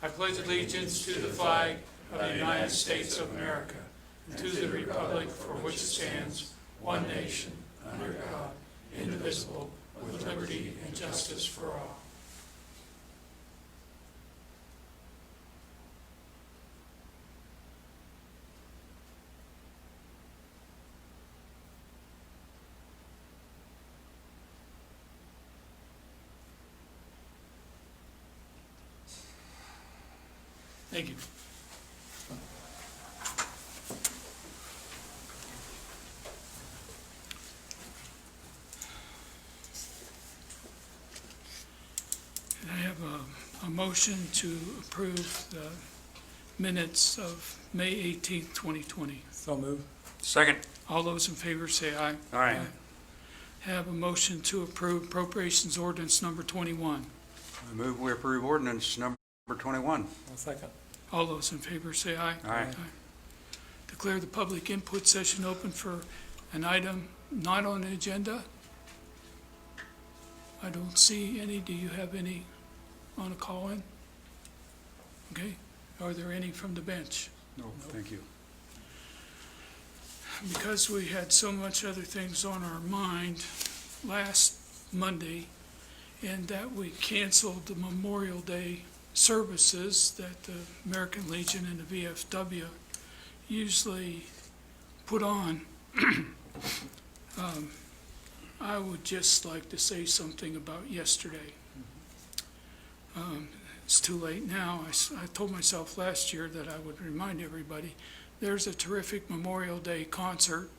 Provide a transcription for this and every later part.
I pledge allegiance to the flag of the United States of America and to the republic for which it stands, one nation, under God, indivisible, with liberty and justice for all. Thank you. I have a motion to approve the minutes of May 18th, 2020. So move. Second. All those in favor say aye. Aye. Have a motion to approve appropriations ordinance number 21. I move we approve ordinance number 21. I'll second. All those in favor say aye. Aye. Declare the public input session open for an item not on the agenda. I don't see any. Do you have any on a call-in? Okay. Are there any from the bench? No, thank you. Because we had so much other things on our mind last Monday, and that we canceled the Memorial Day services that the American Legion and the VFW usually put on, I would just like to say something about yesterday. It's too late now. I told myself last year that I would remind everybody there's a terrific Memorial Day concert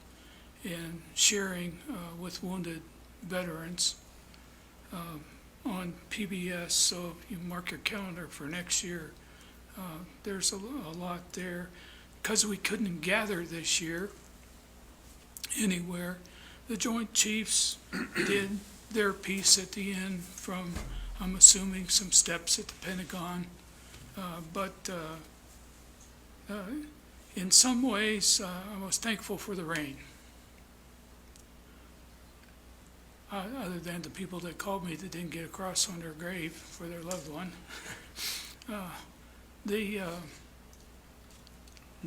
and sharing with wounded veterans on PBS, so if you mark your calendar for next year. There's a lot there. Because we couldn't gather this year anywhere, the Joint Chiefs did their piece at the end from, I'm assuming, some steps at the Pentagon. But in some ways, I was thankful for the rain. Other than the people that called me that didn't get a cross on their grave for their loved one. The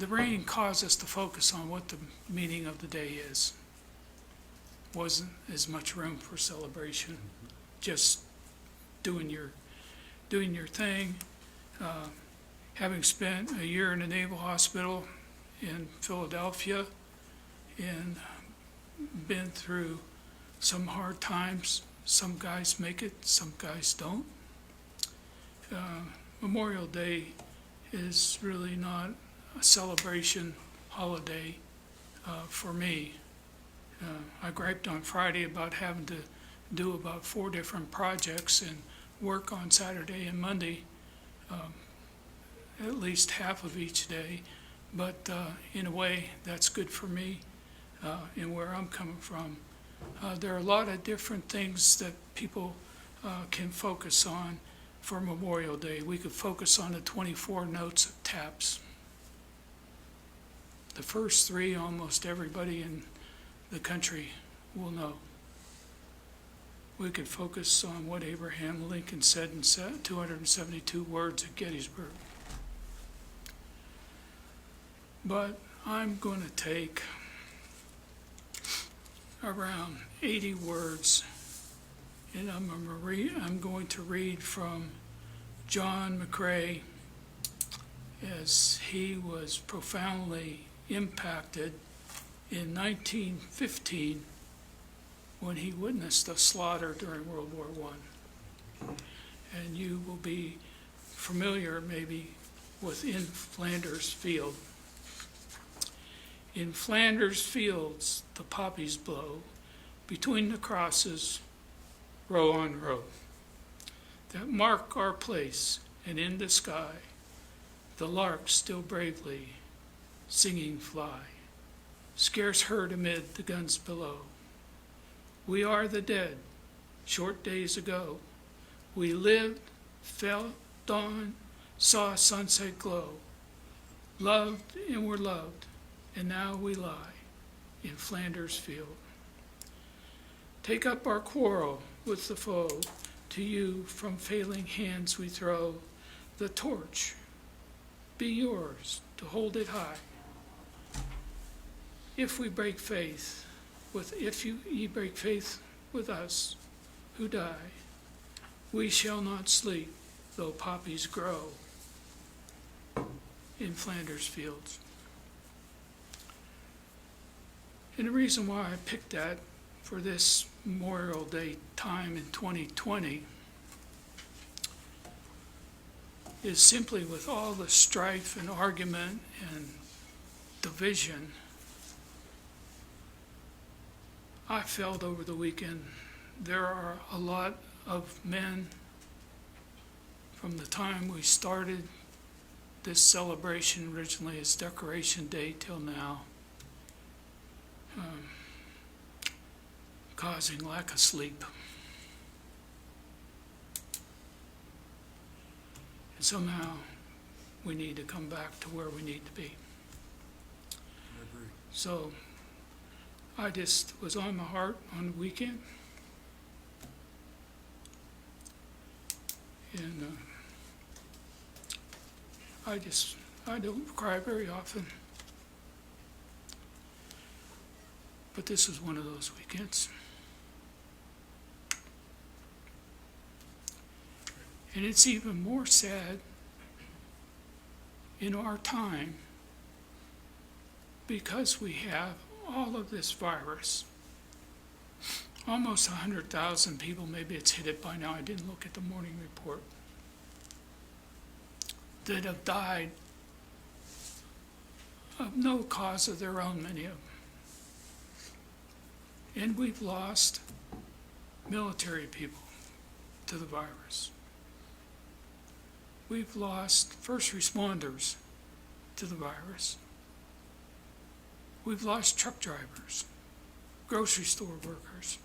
rain caused us to focus on what the meaning of the day is. Wasn't as much room for celebration, just doing your thing. Having spent a year in a naval hospital in Philadelphia and been through some hard times. Some guys make it, some guys don't. Memorial Day is really not a celebration holiday for me. I griped on Friday about having to do about 4 different projects and work on Saturday and Monday, at least half of each day. But in a way, that's good for me and where I'm coming from. There are a lot of different things that people can focus on for Memorial Day. We could focus on the 24 notes of TAPS. The first 3, almost everybody in the country will know. We could focus on what Abraham Lincoln said in 272 words at Gettysburg. But I'm going to take around 80 words, and I'm going to read from John McCrae as he was profoundly impacted in 1915 when he witnessed the slaughter during World War I. And you will be familiar maybe with In Flanders Field. In Flanders fields the poppies blow, between the crosses, row on row, that mark our place, and in the sky, the larks still bravely singing fly, scarce heard amid the guns below. We are the dead, short days ago. We lived, felt dawn, saw sunset glow, loved and were loved, and now we lie in Flanders field. Take up our quarrel with the foe, to you from failing hands we throw the torch be yours to hold it high. If we break faith if ye break faith with us who die, we shall not sleep, though poppies grow in Flanders fields. And the reason why I picked that for this Memorial Day time in 2020 is simply with all the strife and argument and division, I felt over the weekend there are a lot of men from the time we started this celebration originally as Decoration Day till now, causing lack of sleep. And somehow we need to come back to where we need to be. I agree. So I just was on my heart on the weekend. And I don't cry very often. But this is one of those weekends. And it's even more sad in our time because we have all of this virus. Almost 100,000 people, maybe it's hit it by now, I didn't look at the morning report, that have died of no cause of their own, many of them. And we've lost military people to the virus. We've lost first responders to the virus. We've lost truck drivers, grocery store workers.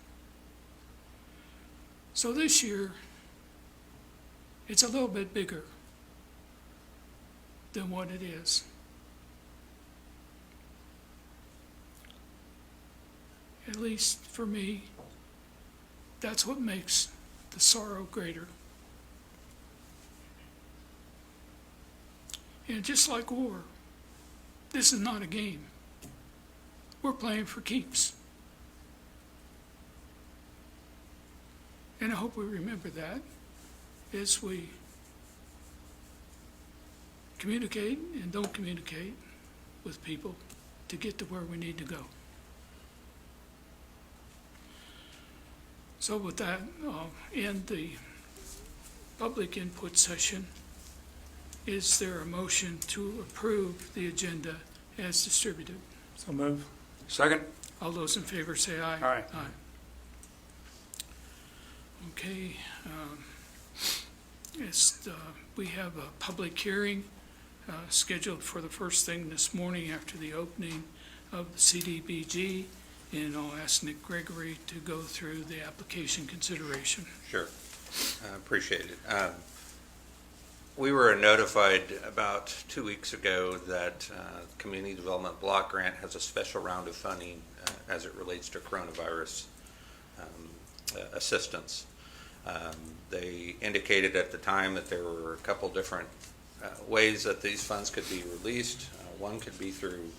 So this year, it's a little bit bigger than what it is. At least for me, that's what makes the sorrow greater. And just like war, this is not a game. We're playing for keeps. And I hope we remember that as we communicate and don't communicate with people to get to where we need to go. So with that, I'll end the public input session. Is there a motion to approve the agenda as distributed? So move. Second? All those in favor say aye. Aye. Okay. We have a public hearing scheduled for the first thing this morning after the opening of the CDBG, and I'll ask Nick Gregory to go through the application consideration. Sure, appreciate it. We were notified about 2 weeks ago that Community Development Block Grant has a special round of funding as it relates to coronavirus assistance. They indicated at the time that there were a couple different ways that these funds could be released. One could be through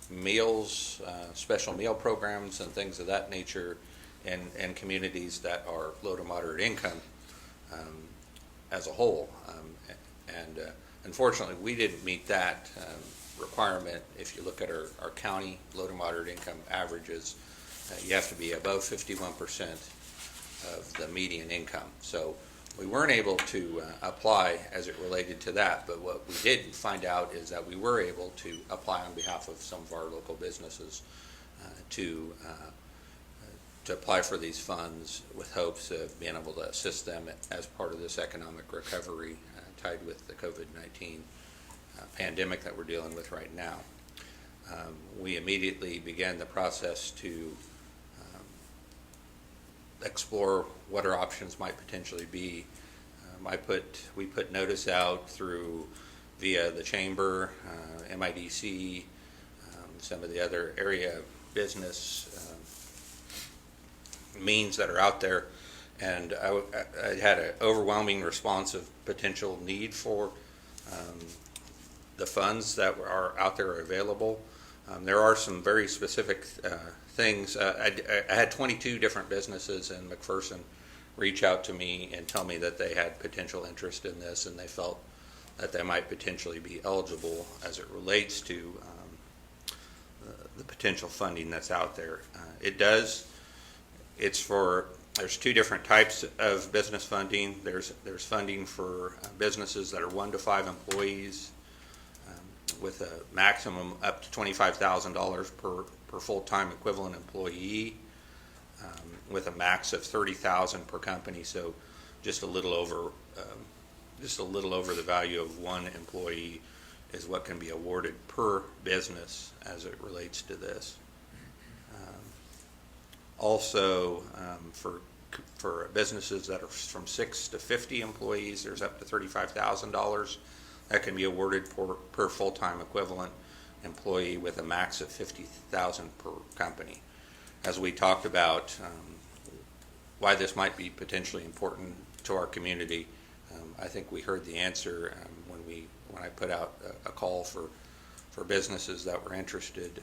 meals, special meal programs and things of that nature in communities that are low to moderate income as a whole. And unfortunately, we didn't meet that requirement. If you look at our county low to moderate income averages, you have to be above 51% of the median income. So we weren't able to apply as it related to that, but what we did find out is that we were able to apply on behalf of some of our local businesses to apply for these funds with hopes of being able to assist them as part of this economic recovery tied with the COVID-19 pandemic that we're dealing with right now. We immediately began the process to explore what our options might potentially be. We put notice out via the chamber, MIDC, some of the other area business means that are out there, and I had an overwhelming response of potential need for the funds that are out there are available. There are some very specific things. I had 22 different businesses in McPherson reach out to me and tell me that they had potential interest in this, and they felt that they might potentially be eligible as it relates to the potential funding that's out there. There's two different types of business funding. There's funding for businesses that are 1 to 5 employees, with a maximum up to $25,000 per full-time equivalent employee, with a max of $30,000 per company. So just a little over the value of one employee is what can be awarded per business as it relates to this. Also, for businesses that are from 6 to 50 employees, there's up to $35,000 that can be awarded per full-time equivalent employee, with a max of $50,000 per company. As we talked about why this might be potentially important to our community, I think we heard the answer when I put out a call for businesses that were interested.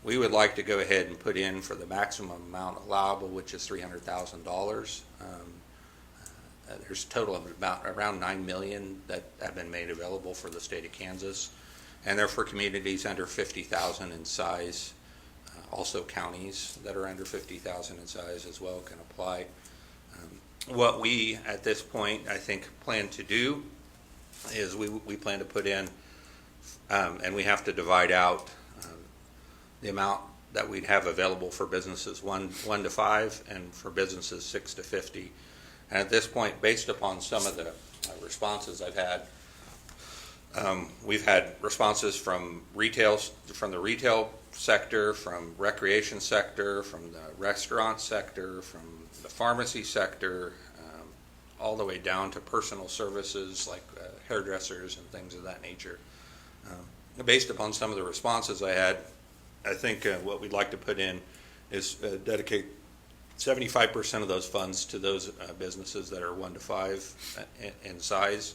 We would like to go ahead and put in for the maximum amount allowable, which is $300,000. There's a total of around $9 million that have been made available for the state of Kansas, and they're for communities under 50,000 in size. Also, counties that are under 50,000 in size as well can apply. What we, at this point, I think plan to do is we plan to put in, and we have to divide out the amount that we'd have available for businesses 1 to 5 and for businesses 6 to 50. And at this point, based upon some of the responses I've had, we've had responses from the retail sector, from recreation sector, from the restaurant sector, from the pharmacy sector, all the way down to personal services like hairdressers and things of that nature. Based upon some of the responses I had, I think what we'd like to put in is dedicate 75% of those funds to those businesses that are 1 to 5 in size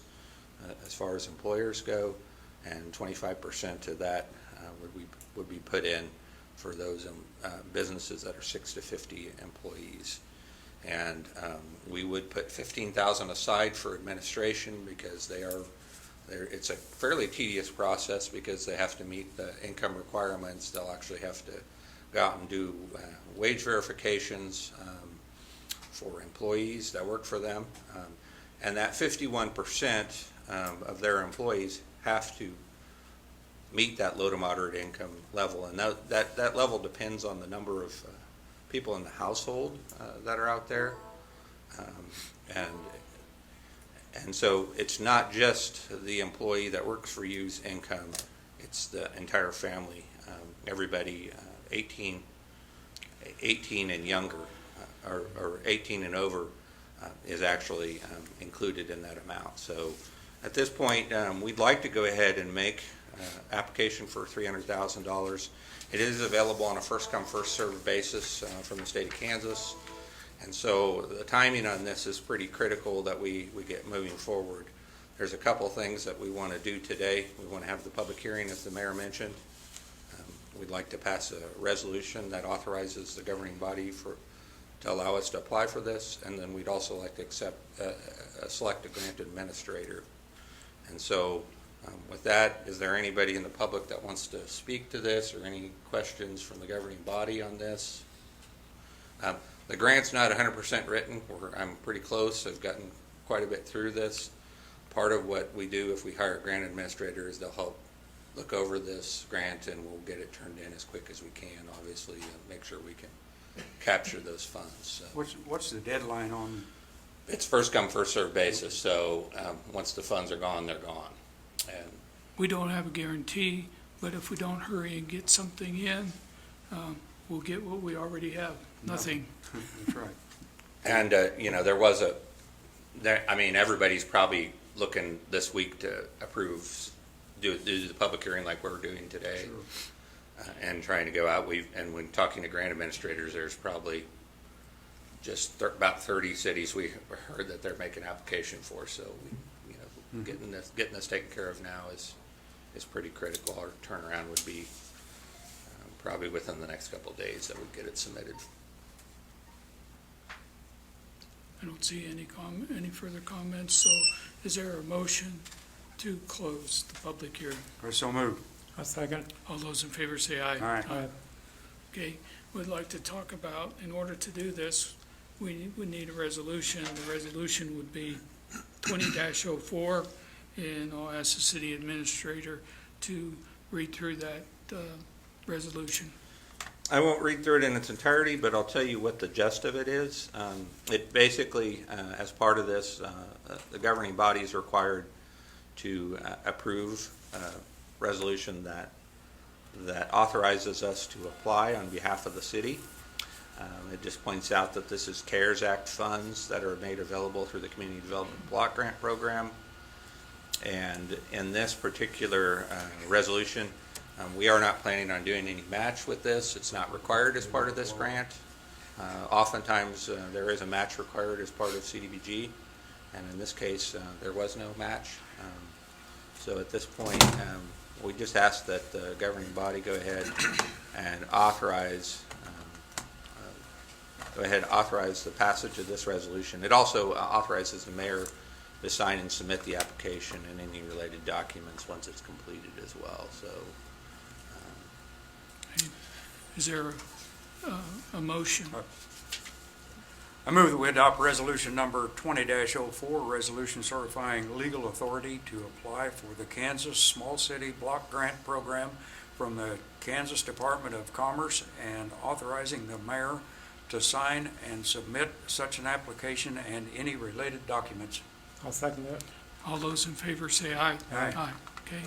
as far as employers go, and 25% to that would be put in for those businesses that are 6 to 50 employees. And we would put $15,000 aside for administration, because it's a fairly tedious process, because they have to meet the income requirements. They'll actually have to go out and do wage verifications for employees that work for them. And that 51% of their employees have to meet that low to moderate income level. And that level depends on the number of people in the household that are out there. And so it's not just the employee that works for you's income, it's the entire family. Everybody 18 and younger, or 18 and over, is actually included in that amount. So at this point, we'd like to go ahead and make application for $300,000. It is available on a first-come, first-served basis from the state of Kansas. And so the timing on this is pretty critical that we get moving forward. There's a couple things that we want to do today. We want to have the public hearing, as the mayor mentioned. We'd like to pass a resolution that authorizes the governing body to allow us to apply for this, and then we'd also like to select a grant administrator. And so with that, is there anybody in the public that wants to speak to this, or any questions from the governing body on this? The grant's not 100% written. I'm pretty close. I've gotten quite a bit through this. Part of what we do if we hire a grant administrator is they'll help look over this grant, and we'll get it turned in as quick as we can, obviously, and make sure we can capture those funds. So What's the deadline on? it's first come, first served basis. So once the funds are gone, they're gone. And We don't have a guarantee, but if we don't hurry and get something in, we'll get what we already have, nothing. That's right. And everybody's probably looking this week to approve, do the public hearing like we're doing today. Sure. And trying to go out. And when talking to grant administrators, there's probably just about 30 cities we heard that they're making application for. So getting this taken care of now is pretty critical. Our turnaround would be probably within the next couple of days that we'd get it submitted. I don't see any further comments, so is there a motion to close the public hearing? I so moved. A second. All those in favor say aye. Aye. Okay, we'd like to talk about, in order to do this, we would need a resolution. The resolution would be 20-04, and I'll ask the city administrator to read through that resolution. I won't read through it in its entirety, but I'll tell you what the gist of it is. It basically, as part of this, the governing body is required to approve a resolution that authorizes us to apply on behalf of the city. It just points out that this is CARES Act funds that are made available through the Community Development Block Grant Program. And in this particular resolution, we are not planning on doing any match with this. It's not required as part of this grant. Oftentimes, there is a match required as part of CDBG, and in this case, there was no match. So at this point, we just ask that the governing body go ahead and authorize the passage of this resolution. It also authorizes the mayor to sign and submit the application and any related documents once it's completed as well. So, Is there a motion? I move that we adopt resolution number 20-04, resolution certifying legal authority to apply for the Kansas Small City Block Grant Program from the Kansas Department of Commerce and authorizing the mayor to sign and submit such an application and any related documents. I'll second that. All those in favor say aye. Aye. Okay.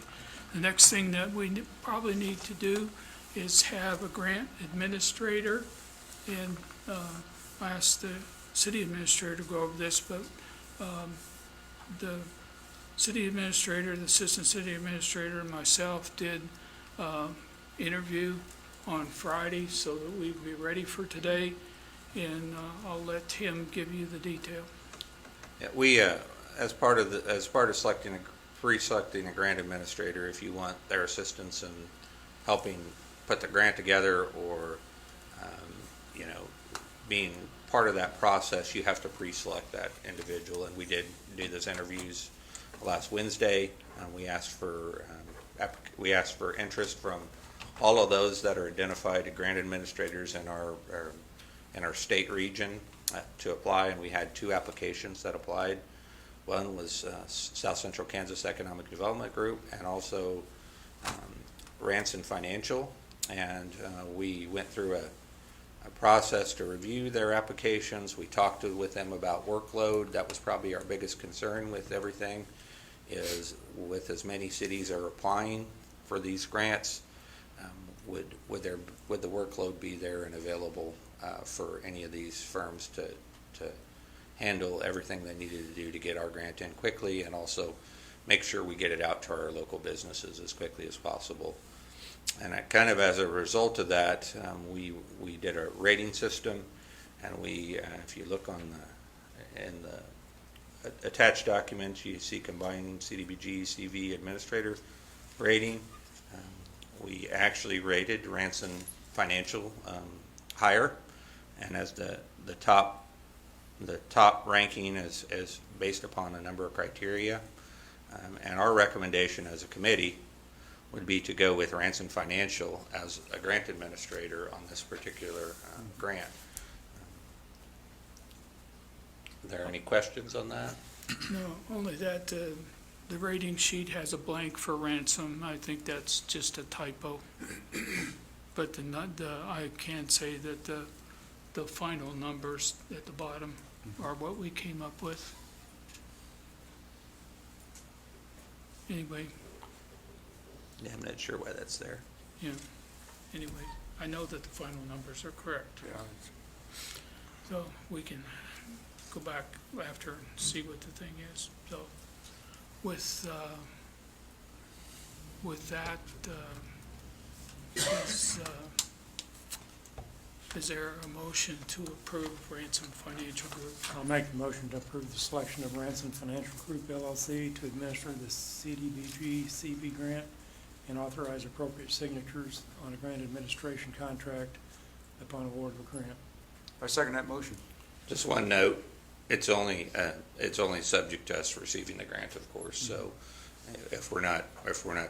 The next thing that we probably need to do is have a grant administrator, and I asked the city administrator to go over this, but the city administrator, the assistant city administrator, and myself did interview on Friday so that we'd be ready for today, and I'll let him give you the detail. yeah, we as part of pre-selecting a grant administrator, if you want their assistance in helping put the grant together or being part of that process, you have to pre-select that individual, and we did do those interviews last Wednesday. We asked for interest from all of those that are identified grant administrators in our state region to apply, and we had 2 applications that applied. One was South Central Kansas Economic Development Group, and also Ranson Financial, and we went through a process to review their applications. We talked with them about workload. That was probably our biggest concern with everything, is with as many cities are applying for these grants, would the workload be there and available for any of these firms to handle everything they needed to do to get our grant in quickly, and also make sure we get it out to our local businesses as quickly as possible. And kind of as a result of that, we did a rating system, and if you look in the attached documents, you see combined CDBG CV administrator rating. We actually rated Ranson Financial higher, and as the top ranking is based upon a number of criteria, and our recommendation as a committee would be to go with Ranson Financial as a grant administrator on this particular grant. Are there any questions on that? No, only that the rating sheet has a blank for Ransom. I think that's just a typo. But I can say that the final numbers at the bottom are what we came up with. Anyway, Yeah, I'm not sure why that's there. anyway, I know that the final numbers are correct. Yeah. So we can go back after and see what the thing is. So with that, is Is there a motion to approve Ransom Financial Group? I'll make the motion to approve the selection of Ransom Financial Group LLC to administer the CDBG CB grant and authorize appropriate signatures on a grant administration contract upon award of a grant. I second that motion. Just one note, it's only subject to us receiving the grant, of course, so if we're not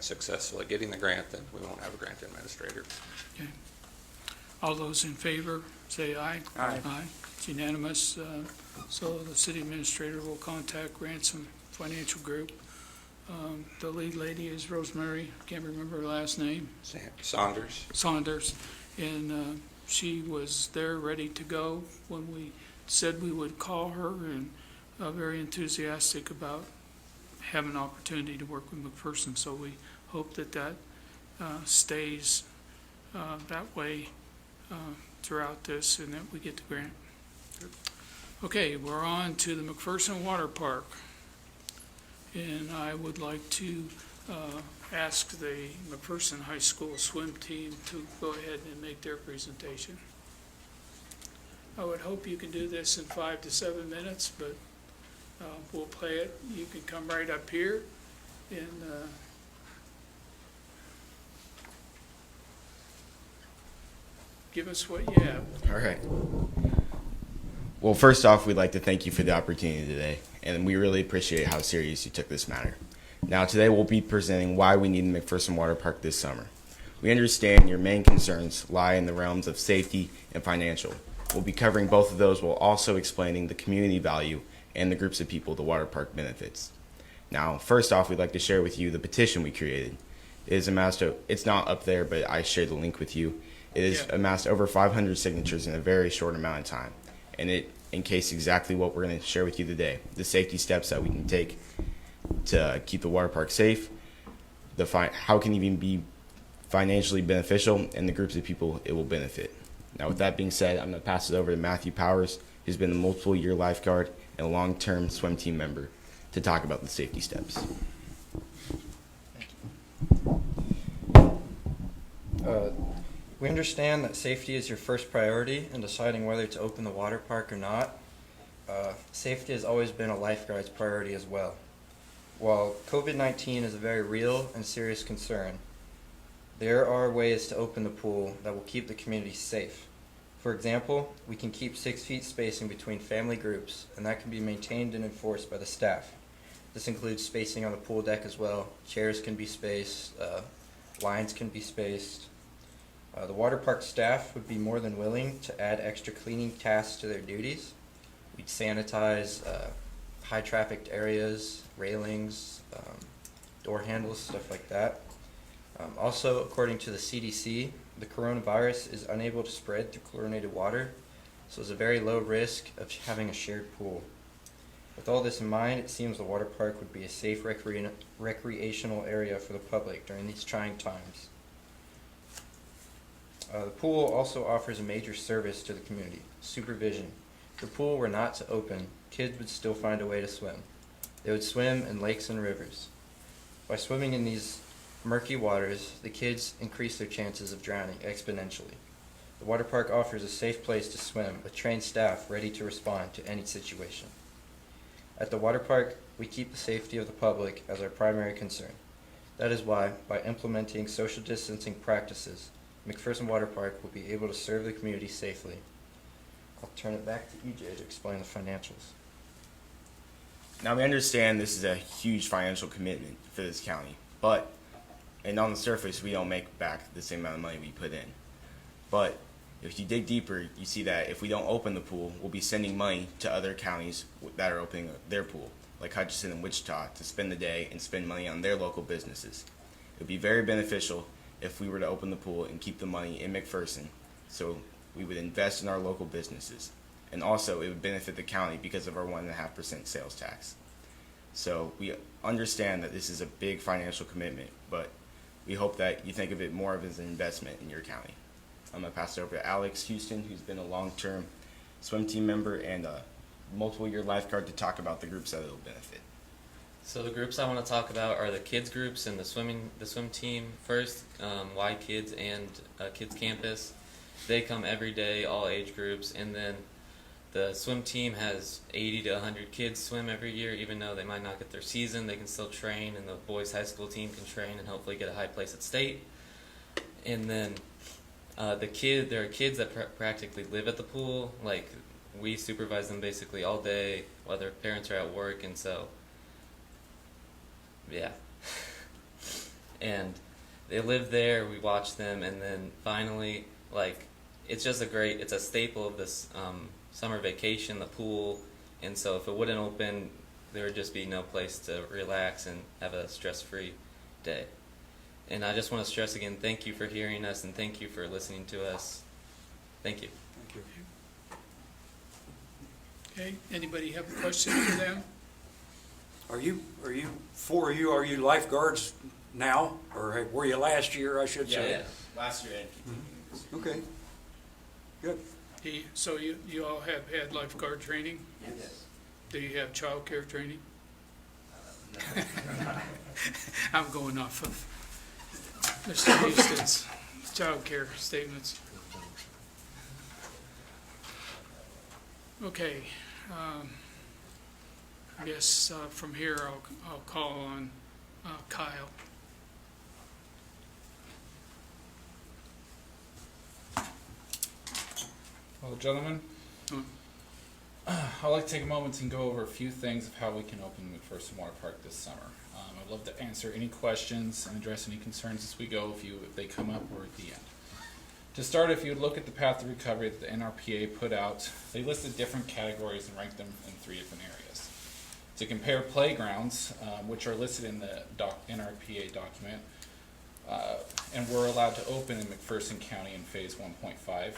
successful at getting the grant, then we won't have a grant administrator. Okay. All those in favor, say aye. Aye. Aye. It's unanimous. So the city administrator will contact Ransom Financial Group. The lead lady is Rosemary, can't remember her last name, Saunders? Saunders. And she was there ready to go when we said we would call her, and very enthusiastic about having an opportunity to work with McPherson. So we hope that stays that way throughout this, and that we get the grant. Okay, we're on to the McPherson Water Park. And I would like to ask the McPherson High School swim team to go ahead and make their presentation. I would hope you can do this in 5 to 7 minutes, but we'll play it. You can come right up here and give us what you have. All right. Well, first off, we'd like to thank you for the opportunity today, and we really appreciate how serious you took this matter. Now, today we'll be presenting why we need the McPherson Water Park this summer. We understand your main concerns lie in the realms of safety and financial. We'll be covering both of those while also explaining the community value and the groups of people the water park benefits. Now, first off, we'd like to share with you the petition we created. It is amassed, it's not up there, but I shared the link with you. It has amassed over 500 signatures in a very short amount of time, and it encased exactly what we're going to share with you today: the safety steps that we can take to keep the water park safe, how it can even be financially beneficial, and the groups of people it will benefit. Now, with that being said, I'm going to pass it over to Matthew Powers, who's been a multiple-year lifeguard and a long-term swim team member, to talk about the safety steps. We understand that safety is your first priority in deciding whether to open the water park or not. Safety has always been a lifeguard's priority as well. While COVID-19 is a very real and serious concern, there are ways to open the pool that will keep the community safe. For example, we can keep 6 feet spacing between family groups, and that can be maintained and enforced by the staff. This includes spacing on the pool deck as well. Chairs can be spaced, lines can be spaced. The water park staff would be more than willing to add extra cleaning tasks to their duties. We'd sanitize high trafficked areas, railings, door handles, stuff like that. Also, according to the CDC, the coronavirus is unable to spread through chlorinated water, so there's a very low risk of having a shared pool. With all this in mind, it seems the water park would be a safe recreational area for the public during these trying times. The pool also offers a major service to the community: supervision. If the pool were not to open, kids would still find a way to swim. They would swim in lakes and rivers. By swimming in these murky waters, the kids increase their chances of drowning exponentially. The water park offers a safe place to swim with trained staff ready to respond to any situation. At the water park, we keep the safety of the public as our primary concern. That is why, by implementing social distancing practices, McPherson Water Park will be able to serve the community safely. I'll turn it back to EJ to explain the financials. Now, we understand this is a huge financial commitment for this county, but, and on the surface, we don't make back the same amount of money we put in. But if you dig deeper, you see that if we don't open the pool, we'll be sending money to other counties that are opening their pool, like Hutchinson and Wichita, to spend the day and spend money on their local businesses. It would be very beneficial if we were to open the pool and keep the money in McPherson, so we would invest in our local businesses. And also, it would benefit the county because of our 1.5% sales tax. So we understand that this is a big financial commitment, but we hope that you think of it more of as an investment in your county. I'm going to pass it over to Alex Houston, who's been a long-term swim team member and a multiple-year lifeguard, to talk about the groups that it'll benefit. So the groups I want to talk about are the kids groups and the swim team first, Y Kids and Kids Campus. They come every day, all age groups, and then the swim team has 80 to 100 kids swim every year. Even though they might not get their season, they can still train, and the boys' high school team can train and hopefully get a high place at state. And then there are kids that practically live at the pool. Like, we supervise them basically all day while their parents are at work, and so, yeah. And they live there, we watch them, and then finally, like, it's a staple of this summer vacation, the pool, and so if it wouldn't open, there would just be no place to relax and have a stress-free day. And I just want to stress again, thank you for hearing us, and thank you for listening to us. Thank you. Thank you. Okay, anybody have a question for them? Are you lifeguards now, or were you last year, I should say? Last year and Okay, good. So you all have had lifeguard training? Yes. Do you have child care training? I'm going off of Mr. Houston's child care statements. Okay, I guess from here I'll call on Kyle. Well, gentlemen, I'd like to take a moment and go over a few things of how we can open McPherson Water Park this summer. I'd love to answer any questions and address any concerns as we go if they come up or at the end. To start, if you would look at the path to recovery that the NRPA put out, they listed different categories and ranked them in 3 different areas. To compare playgrounds, which are listed in the NRPA document, and were allowed to open in McPherson County in phase 1.5.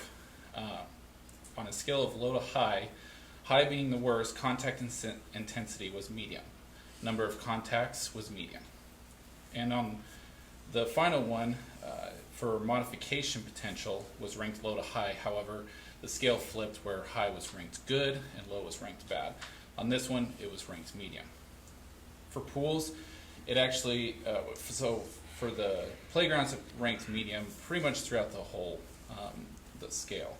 On a scale of low to high, high being the worst, contact intensity was medium. Number of contacts was medium. And on the final one, for modification potential, was ranked low to high. However, the scale flipped where high was ranked good and low was ranked bad. On this one, it was ranked medium. For pools, it actually, so for the playgrounds, it ranked medium pretty much throughout the whole the scale.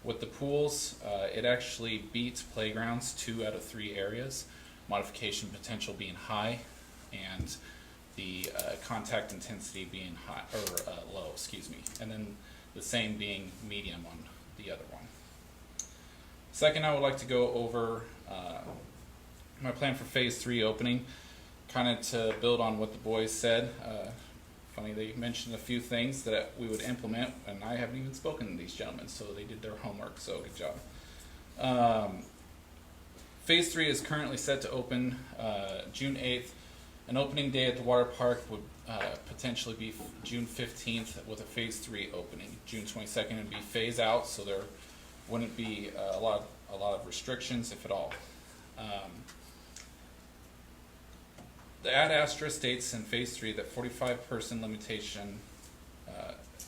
With the pools, it actually beats playgrounds 2 out of 3 areas, modification potential being high, and the contact intensity being high or low, and then the same being medium on the other one. Second, I would like to go over my plan for phase 3 opening, kind of to build on what the boys said. Funny, they mentioned a few things that we would implement, and I haven't even spoken to these gentlemen, so they did their homework, so good job. Phase 3 is currently set to open June 8th. An opening day at the water park would potentially be June 15th with a phase 3 opening. June 22nd would be phase out, so there wouldn't be a lot of restrictions, if at all. The Ad Astra states in phase 3 that 45-person limitation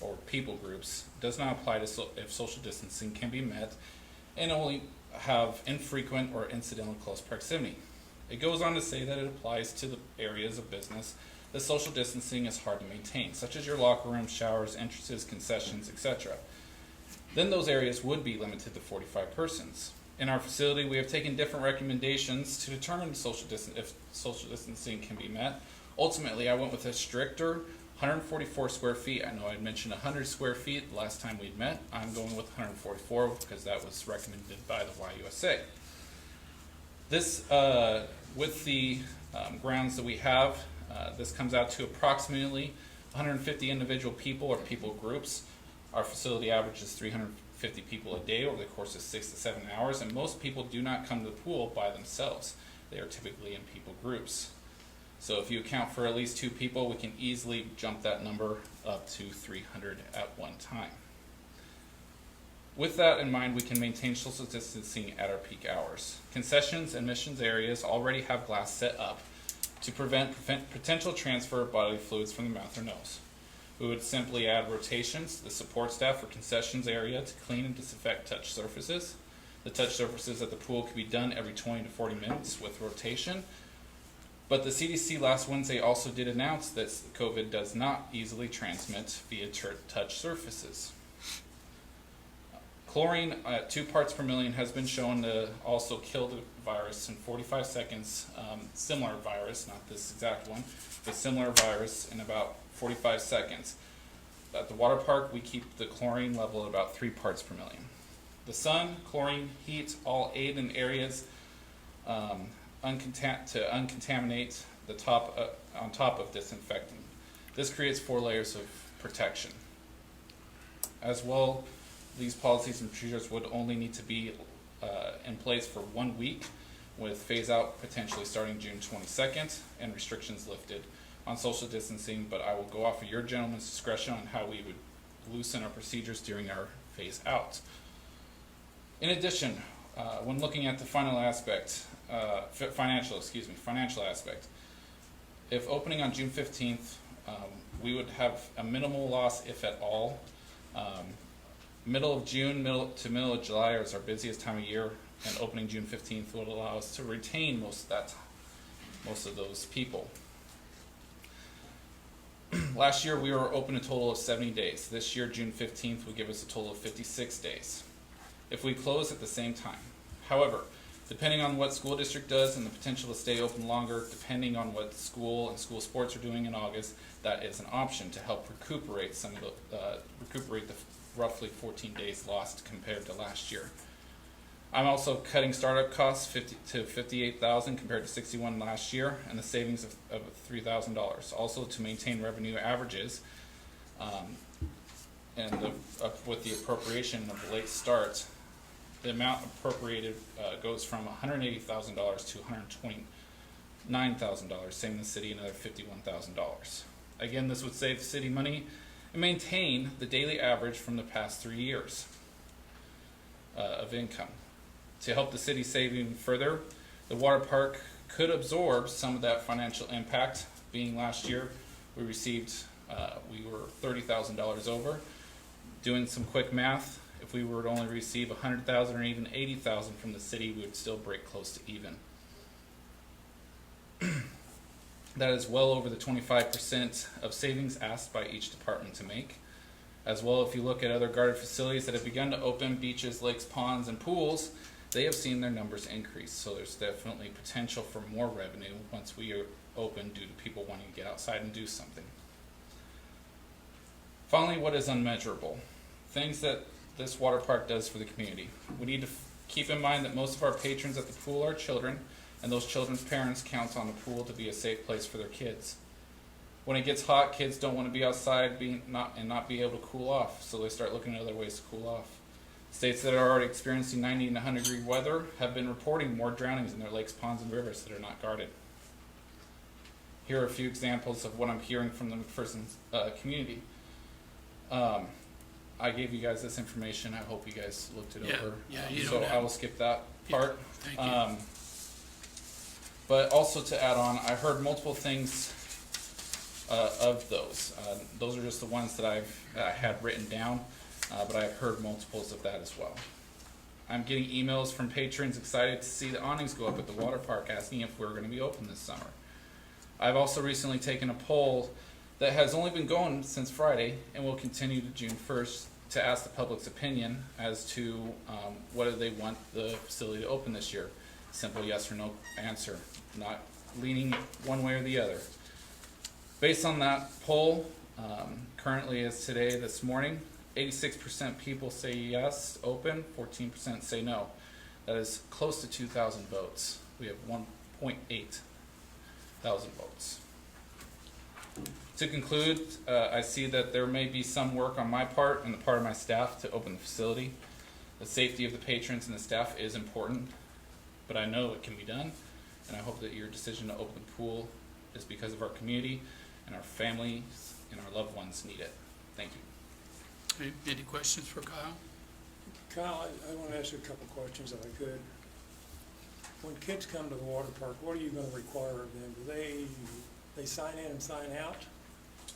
or people groups does not apply to if social distancing can be met and only have infrequent or incidental close proximity. It goes on to say that it applies to the areas of business that social distancing is hard to maintain, such as your locker rooms, showers, entrances, concessions, etc. Then those areas would be limited to 45 persons. In our facility, we have taken different recommendations to determine if social distancing can be met. Ultimately, I went with a stricter 144 square feet. I know I had mentioned 100 square feet last time we'd met. I'm going with 144 because that was recommended by the YUSA. This, with the grounds that we have, this comes out to approximately 150 individual people or people groups. Our facility averages 350 people a day over the course of 6 to 7 hours, and most people do not come to the pool by themselves. They are typically in people groups. So if you account for at least 2 people, we can easily jump that number up to 300 at one time. With that in mind, we can maintain social distancing at our peak hours. Concessions and admissions areas already have glass set up to prevent potential transfer of bodily fluids from the mouth or nose. We would simply add rotations, the support staff for concessions area to clean and disinfect touch surfaces. The touch surfaces at the pool could be done every 20 to 40 minutes with rotation. But the CDC last Wednesday also did announce that COVID does not easily transmit via touch surfaces. Chlorine at 2 parts per million has been shown to also kill the virus in 45 seconds. Similar virus, not this exact one, but similar virus in about 45 seconds. At the water park, we keep the chlorine level at about 3 parts per million. The sun, chlorine, heat all aid in areas to uncontaminate the top on top of disinfecting. This creates 4 layers of protection. As well, these policies and procedures would only need to be in place for 1 week, with phase out potentially starting June 22nd and restrictions lifted on social distancing, but I will go off of your gentleman's discretion on how we would loosen our procedures during our phase out. In addition, when looking at the financial aspect, if opening on June 15th, we would have a minimal loss, if at all. Middle of June, middle of July is our busiest time of year, and opening June 15th would allow us to retain most of those people. Last year we were open a total of 70 days. This year, June 15th would give us a total of 56 days if we close at the same time. However, depending on what school district does and the potential to stay open longer, depending on what school and school sports are doing in August, that is an option to help recuperate the roughly 14 days lost compared to last year. I'm also cutting startup costs to $58,000 compared to $61,000 last year, and the savings of $3,000. Also to maintain revenue averages, with the appropriation of the late start, the amount appropriated goes from $180,000 to $129,000, saving the city another $51,000. Again, this would save the city money and maintain the daily average from the past 3 years of income. To help the city save even further, the water park could absorb some of that financial impact, being last year we were $30,000 over. Doing some quick math, if we were to only receive $100,000 or even $80,000 from the city, we would still break close to even. That is well over the 25% of savings asked by each department to make. As well, if you look at other guarded facilities that have begun to open, beaches, lakes, ponds, and pools, they have seen their numbers increase. So there's definitely potential for more revenue once we are open due to people wanting to get outside and do something. Finally, what is unmeasurable? Things that this water park does for the community. We need to keep in mind that most of our patrons at the pool are children, and those children's parents count on the pool to be a safe place for their kids. When it gets hot, kids don't want to be outside and not be able to cool off, so they start looking at other ways to cool off. States that are already experiencing 90 and 100 degree weather have been reporting more drownings in their lakes, ponds, and rivers that are not guarded. Here are a few examples of what I'm hearing from the McPherson community. I gave you guys this information. I hope you guys looked it over. So I will skip that part. Thank you. But also to add on, I heard multiple things of those. Those are just the ones that I had written down, but I've heard multiples of that as well. I'm getting emails from patrons excited to see the awnings go up at the water park, asking if we're going to be open this summer. I've also recently taken a poll that has only been going since Friday and will continue to June 1st to ask the public's opinion as to whether they want the facility to open this year. Simple yes or no answer, not leaning one way or the other. Based on that poll, currently as today, this morning, 86% people say yes, open, 14% say no. That is close to 2,000 votes. We have 1.8 thousand votes. To conclude, I see that there may be some work on my part and the part of my staff to open the facility. The safety of the patrons and the staff is important, but I know it can be done, and I hope that your decision to open the pool is because of our community and our families and our loved ones need it. Thank you. Any questions for Kyle? Kyle, I want to ask you a couple questions if I could. When kids come to the water park, what are you going to require of them? Do they sign in and sign out?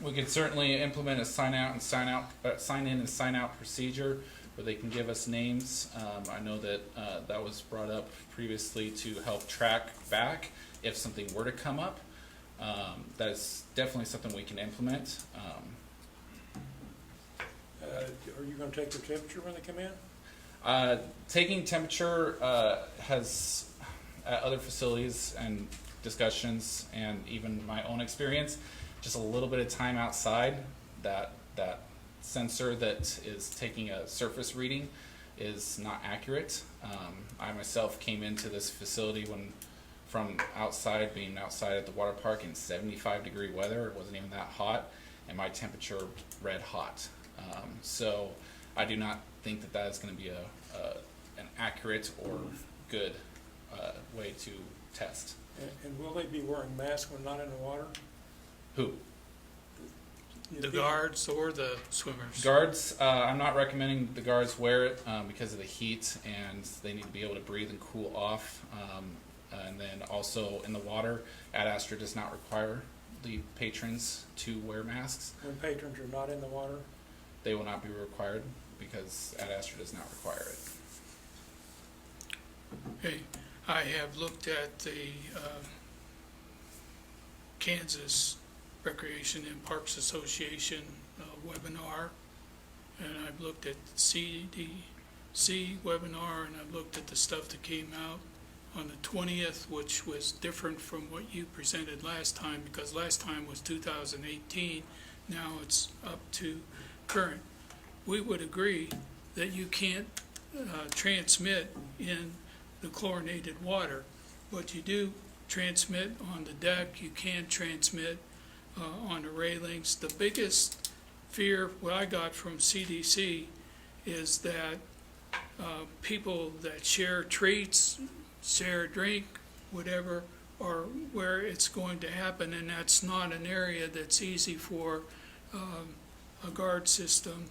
We could certainly implement a sign in and sign out procedure where they can give us names. I know that that was brought up previously to help track back if something were to come up. That is definitely something we can implement. Are you going to take their temperature when they come in? Taking temperature has, at other facilities and discussions, and even my own experience, just a little bit of time outside, that sensor that is taking a surface reading is not accurate. I myself came into this facility from outside, being outside at the water park in 75-degree weather. It wasn't even that hot, and my temperature read hot. So I do not think that is going to be an accurate or good way to test. And will they be wearing masks when not in the water? Who? The guards or the swimmers? Guards, I'm not recommending the guards wear it because of the heat, and they need to be able to breathe and cool off. And then also in the water, Ad Astra does not require the patrons to wear masks. When patrons are not in the water? They will not be required because Ad Astra does not require it. Okay, I have looked at the Kansas Recreation and Parks Association webinar, and I've looked at CDC webinar, and I've looked at the stuff that came out on the 20th, which was different from what you presented last time, because last time was 2018, now it's up to current. We would agree that you can't transmit in the chlorinated water, but you do transmit on the deck, you can transmit on the railings. The biggest fear, what I got from CDC, is that people that share treats, share a drink, whatever, are where it's going to happen, and that's not an area that's easy for a guard system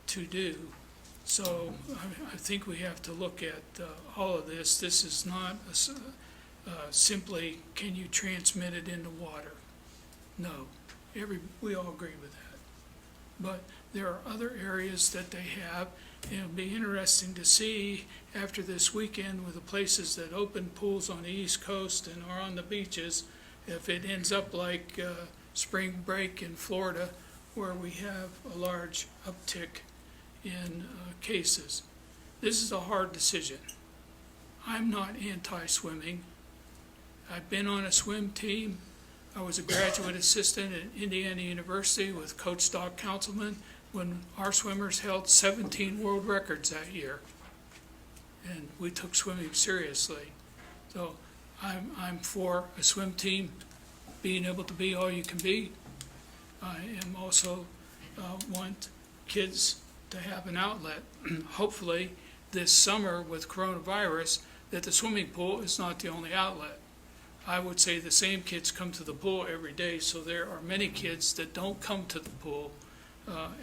to do. So I think we have to look at all of this. This is not simply, can you transmit it into water? No, we all agree with that. But there are other areas that they have, and it'll be interesting to see after this weekend with the places that open pools on the East Coast and are on the beaches, if it ends up like spring break in Florida, where we have a large uptick in cases. This is a hard decision. I'm not anti-swimming. I've been on a swim team. I was a graduate assistant at Indiana University with Coach Doc Councilman when our swimmers held 17 world records that year. And we took swimming seriously. So I'm for a swim team being able to be all you can be. I am also want kids to have an outlet. Hopefully this summer with coronavirus, that the swimming pool is not the only outlet. I would say the same kids come to the pool every day, so there are many kids that don't come to the pool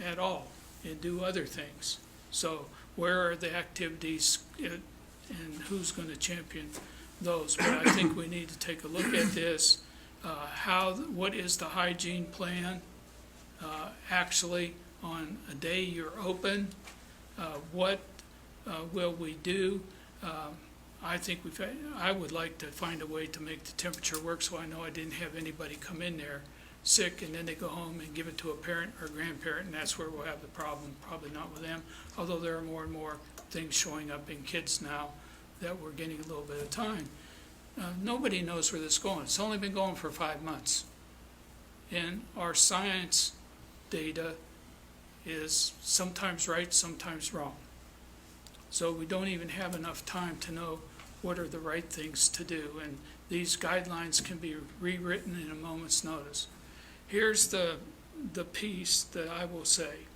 at all and do other things. So where are the activities and who's going to champion those? But I think we need to take a look at this. What is the hygiene plan actually on a day you're open? What will we do? I would like to find a way to make the temperature work, so I know I didn't have anybody come in there sick and then they go home and give it to a parent or grandparent, and that's where we'll have the problem. Probably not with them, although there are more and more things showing up in kids now that we're getting a little bit of time. Nobody knows where this is going. It's only been going for 5 months, and our science data is sometimes right, sometimes wrong. So we don't even have enough time to know what are the right things to do, and these guidelines can be rewritten in a moment's notice. Here's the piece that I will say.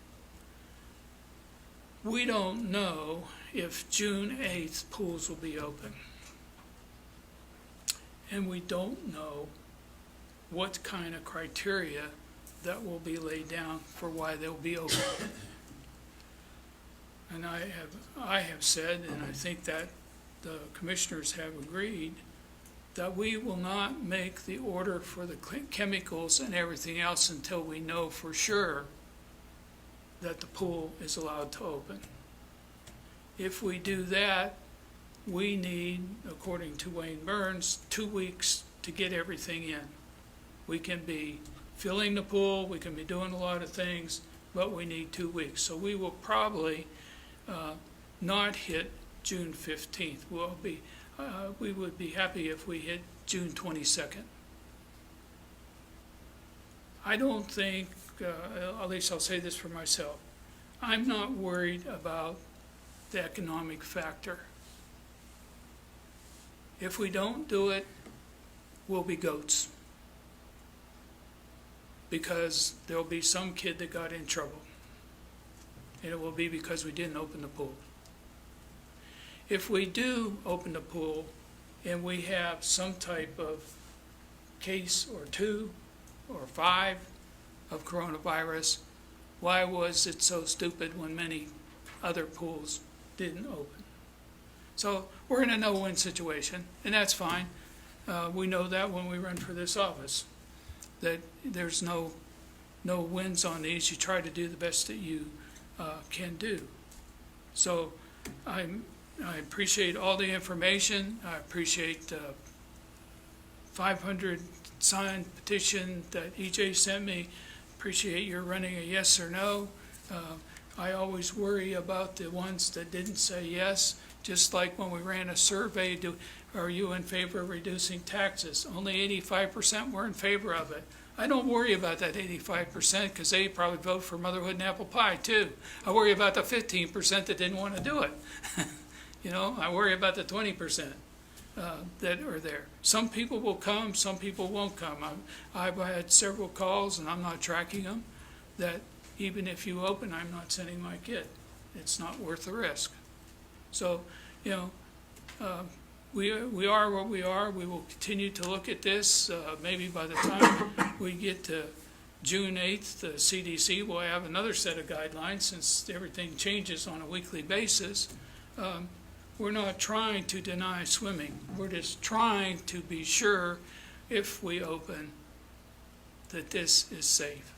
We don't know if June 8th pools will be open. And we don't know what kind of criteria that will be laid down for why they'll be open. And I have said, and I think that the commissioners have agreed, that we will not make the order for the chemicals and everything else until we know for sure that the pool is allowed to open. If we do that, we need, according to Wayne Burns, 2 weeks to get everything in. We can be filling the pool, we can be doing a lot of things, but we need 2 weeks. So we will probably not hit June 15th. We would be happy if we hit June 22nd. I don't think, at least I'll say this for myself, I'm not worried about the economic factor. If we don't do it, we'll be goats. Because there'll be some kid that got in trouble. And it will be because we didn't open the pool. If we do open the pool and we have some type of case or 2 or 5 of coronavirus, why was it so stupid when many other pools didn't open? So we're in a no-win situation, and that's fine. We know that when we run for this office, that there's no wins on these. You try to do the best that you can do. So I appreciate all the information. I appreciate 500 signed petition that EJ sent me. Appreciate your running a yes or no. I always worry about the ones that didn't say yes, just like when we ran a survey, are you in favor of reducing taxes? Only 85% were in favor of it. I don't worry about that 85% because they probably vote for motherhood and apple pie too. I worry about the 15% that didn't want to do it. You know, I worry about the 20% that are there. Some people will come, some people won't come. I've had several calls, and I'm not tracking them, that even if you open, I'm not sending my kid. It's not worth the risk. So, you know, we are what we are. We will continue to look at this. Maybe by the time we get to June 8th, the CDC will have another set of guidelines since everything changes on a weekly basis. We're not trying to deny swimming. We're just trying to be sure if we open that this is safe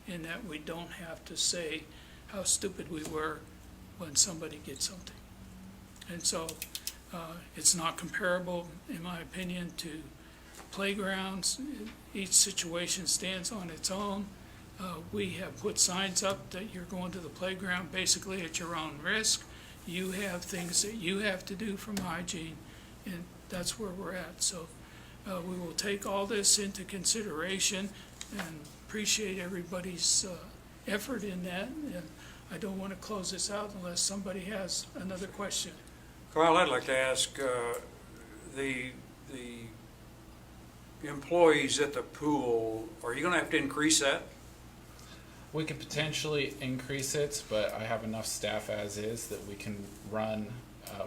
and that we don't have to say how stupid we were when somebody gets something. And so it's not comparable, in my opinion, to playgrounds. Each situation stands on its own. We have put signs up that you're going to the playground basically at your own risk. You have things that you have to do from hygiene, and that's where we're at. So we will take all this into consideration and appreciate everybody's effort in that. And I don't want to close this out unless somebody has another question. Kyle, I'd like to ask the employees at the pool, are you going to have to increase that? We could potentially increase it, but I have enough staff as is that we can run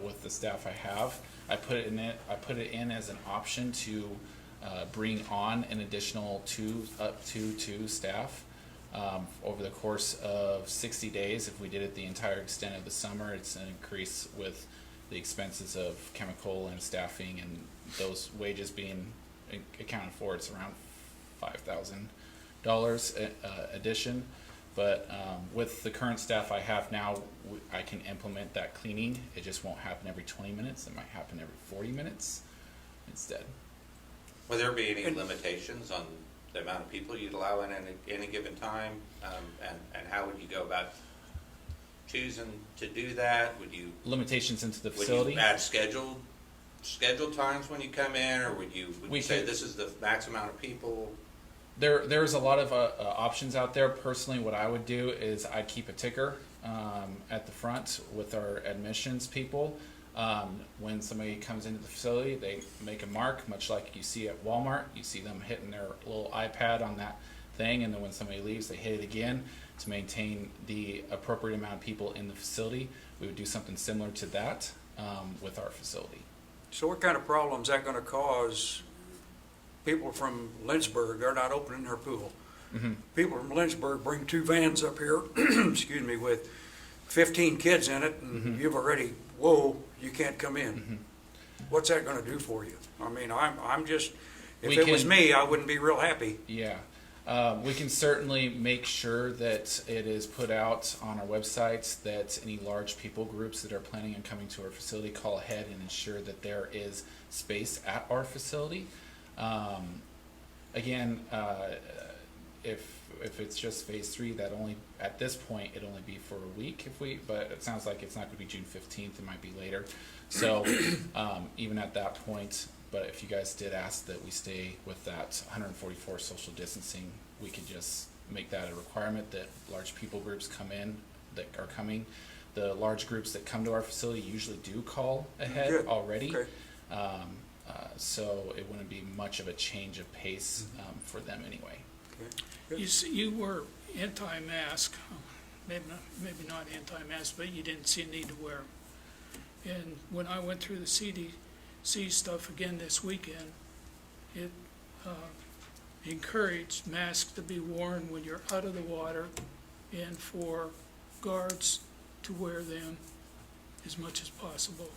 with the staff I have. I put it in as an option to bring on an additional up to two staff over the course of 60 days. If we did it the entire extent of the summer, it's an increase with the expenses of chemical and staffing and those wages being accounted for. It's around $5,000 addition. But with the current staff I have now, I can implement that cleaning. It just won't happen every 20 minutes. It might happen every 40 minutes instead. Will there be any limitations on the amount of people you'd allow in any given time? And how would you go about choosing to do that? Would you Limitations into the would facility? you add scheduled times when you come in, or would you say this is the max amount of people? There's a lot of options out there. Personally, what I would do is I'd keep a ticker at the front with our admissions people. When somebody comes into the facility, they make a mark, much like you see at Walmart. You see them hitting their little iPad on that thing, and then when somebody leaves, they hit it again to maintain the appropriate amount of people in the facility. We would do something similar to that with our facility. So what kind of problems is that going to cause? People from Lynchburg are not opening their pool. Mm-hmm. People from Lynchburg bring 2 vans up here, excuse me, with 15 kids in it, and Mm-hmm. you've already, whoa, you can't come in. Mm-hmm. What's that going to do for you? I mean, I'm just, if We it was can- me, I wouldn't be real happy. Yeah. We can certainly make sure that it is put out on our websites that any large people groups that are planning on coming to our facility call ahead and ensure that there is space at our facility. Again, if it's just phase 3, that only, at this point, it'd only be for a week but it sounds like it's not gonna be June 15th, it might be later. So, even at that point, but if you guys did ask that we stay with that 144 social distancing, we could just make that a requirement that large people groups come in, that are coming. The large groups that come to our facility usually do call ahead Good. already. Okay. So it wouldn't be much of a change of pace for them anyway. Okay. You were anti-mask, maybe not anti-mask, but you didn't see a need to wear them. And when I went through the CDC stuff again this weekend, it encouraged masks to be worn when you're out of the water, and for guards to wear them as much as possible.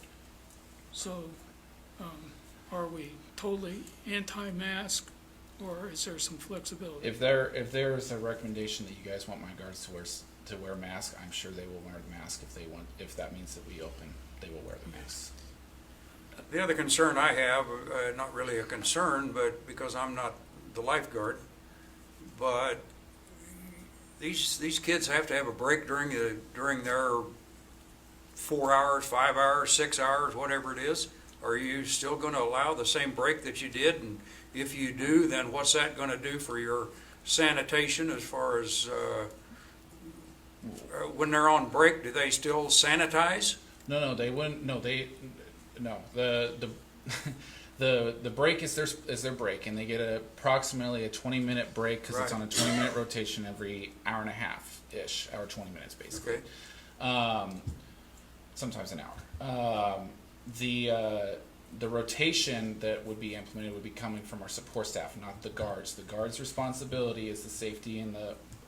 So, are we totally anti-mask, or is there some flexibility? If there's a recommendation that you guys want my guards to wear masks, I'm sure they will wear the mask. If that means that we open, they will wear the masks. The other concern I have, not really a concern, but because I'm not the lifeguard, but these kids have to have a break during their 4 hours, 5 hours, 6 hours, whatever it is. Are you still going to allow the same break that you did? And if you do, then what's that going to do for your sanitation as far as when they're on break? Do they still sanitize? No, they wouldn't. No. The break is their break, and they get approximately a 20-minute break because it's Right. on a 20-minute rotation every hour and a half ish, hour 20 minutes basically. Okay. Sometimes an hour. The rotation that would be implemented would be coming from our support staff, not the guards. The guards' responsibility is the safety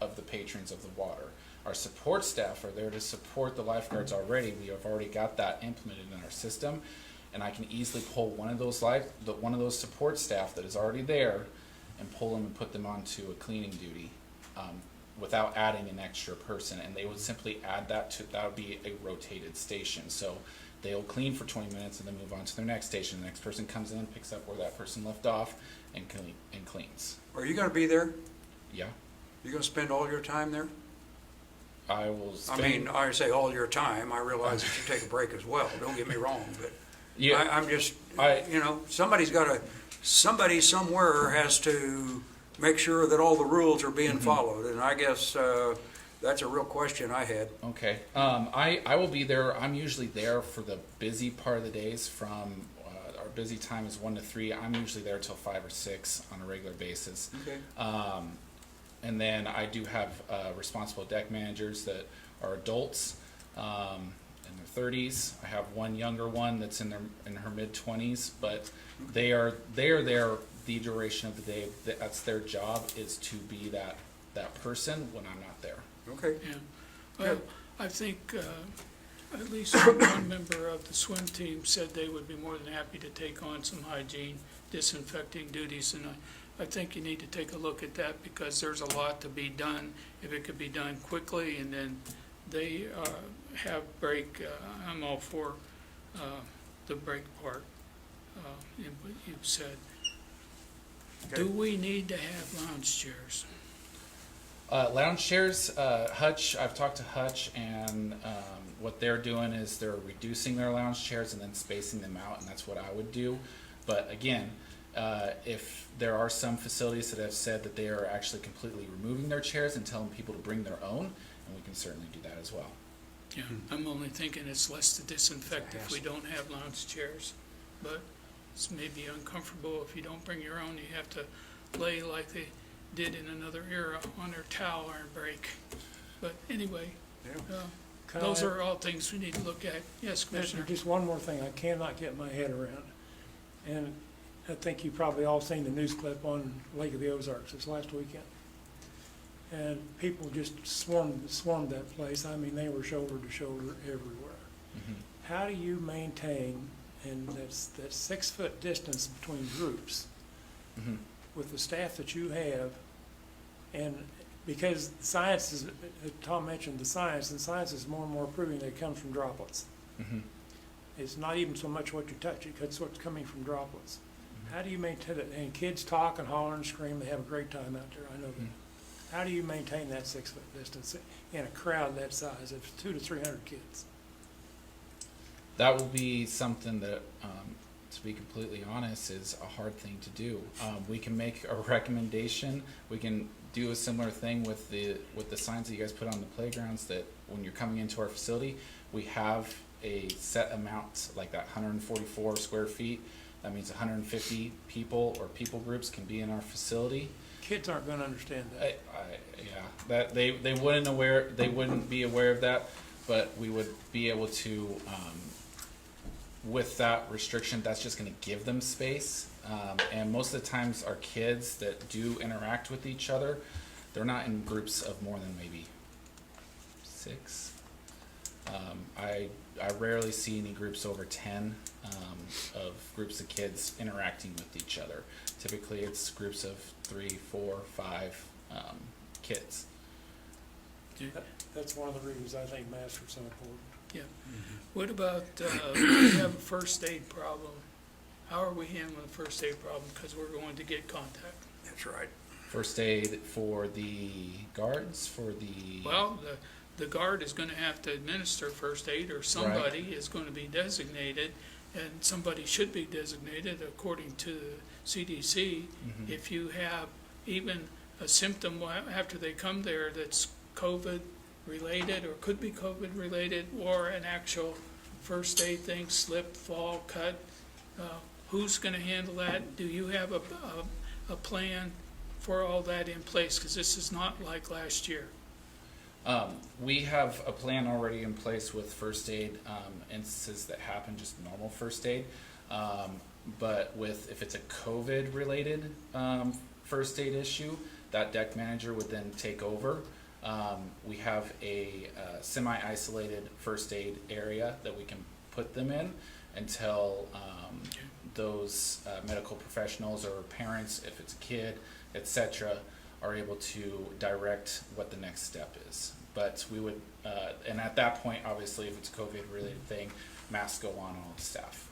of the patrons of the water. Our support staff are there to support the lifeguards already. We have already got that implemented in our system, and I can easily pull one of those support staff that is already there and pull them and put them onto a cleaning duty without adding an extra person, and they would simply add that would be a rotated station. So they'll clean for 20 minutes and then move on to their next station. The next person comes in, picks up where that person left off, and cleans. Are you going to be there? Yeah, You going to spend all your time there? I will I spend. mean, I say all your time. I realize that you take a break as well. Don't get me wrong, but Yeah, I'm just, I- somebody somewhere has to make sure that all the rules are being followed, and I guess that's a real question I had. Okay. I will be there. I'm usually there for the busy part of the days. From our busy time is 1 to 3. I'm usually there till 5 or 6 on a regular basis. Okay. And then I do have responsible deck managers that are adults in their 30s. I have one younger one that's in her mid-20s, but they are there the duration of the day. That's their job, is to be that person when I'm not there. Okay. Yeah, well, I think at least one member of the swim team said they would be more than happy to take on some hygiene, disinfecting duties, and I think you need to take a look at that because there's a lot to be done. If it could be done quickly and then they have break, I'm all for the break part, in what you've said. Okay. Do we need to have lounge chairs? Lounge chairs, Hutch, I've talked to Hutch, and what they're doing is they're reducing their lounge chairs and then spacing them out, and that's what I would do. But again, if there are some facilities that have said that they are actually completely removing their chairs and telling people to bring their own, and we can certainly do that as well. Yeah, I'm only thinking it's less to disinfect if we don't have lounge chairs, but it's maybe uncomfortable if you don't bring your own. You have to lay like they did in another era on their towel iron break. But anyway, Yeah. those are all things we need to look at. Yes, Commissioner? Just one more thing I cannot get my head around. And I think you've probably all seen the news clip on Lake of the Ozarks this last weekend. And people just swarmed that place. I mean, they were shoulder to shoulder everywhere. How do you maintain, and that's that 6-foot distance between groups with the staff that you have? And because science is, Tom mentioned the science, and science is more and more proving that it comes from droplets. It's not even so much what you touch, it's what's coming from droplets. How do you maintain it? And kids talk and holler and scream, they have a great time out there, I know that. How do you maintain that 6-foot distance in a crowd that size of 200 to 300 kids? That will be something that, to be completely honest, is a hard thing to do. We can make a recommendation. We can do a similar thing with the signs that you guys put on the playgrounds, that when you're coming into our facility, we have a set amount, like that 144 square feet. That means 150 people or people groups can be in our facility. Kids aren't going to understand that. Yeah, that they wouldn't be aware of that, but we would be able to, with that restriction, that's just going to give them space. And most of the times, our kids that do interact with each other, they're not in groups of more than maybe 6. I rarely see any groups over 10 of groups of kids interacting with each other. Typically, it's groups of 3, 4, 5 kids. That's one of the reasons I think masks are so important. Yeah. What about, we have a first aid problem? How are we handling the first aid problem? Because we're going to get contact. That's right. First aid for the guards, for the... Well, the guard is going to have to administer first aid, or somebody is going to be designated, and somebody should be designated according to the CDC. Mhm. If you have even a symptom after they come there that's COVID related, or could be COVID related, or an actual first aid thing, slip, fall, cut, who's going to handle that? Do you have a plan for all that in place? Because this is not like last year. We have a plan already in place with first aid instances that happen, just normal first aid. But if it's a COVID related first aid issue, that deck manager would then take over. We have a semi-isolated first aid area that we can put them in until those medical professionals or parents, if it's a kid, etc., are able to direct what the next step is. But we would, and at that point, obviously, if it's a COVID-related thing, masks go on all staff.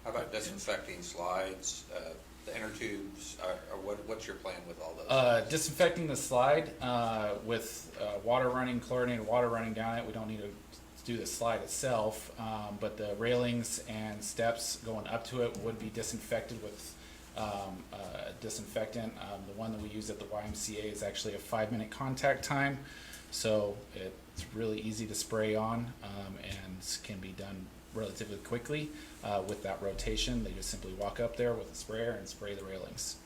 How about disinfecting slides, the inner tubes, or what's your plan with all those? Disinfecting the slide with water running, chlorinated water running down it. We don't need to do the slide itself, but the railings and steps going up to it would be disinfected with disinfectant. The one that we use at the YMCA is actually a 5-minute contact time, so it's really easy to spray on and can be done relatively quickly with that rotation. They just simply walk up there with a sprayer and spray the railings.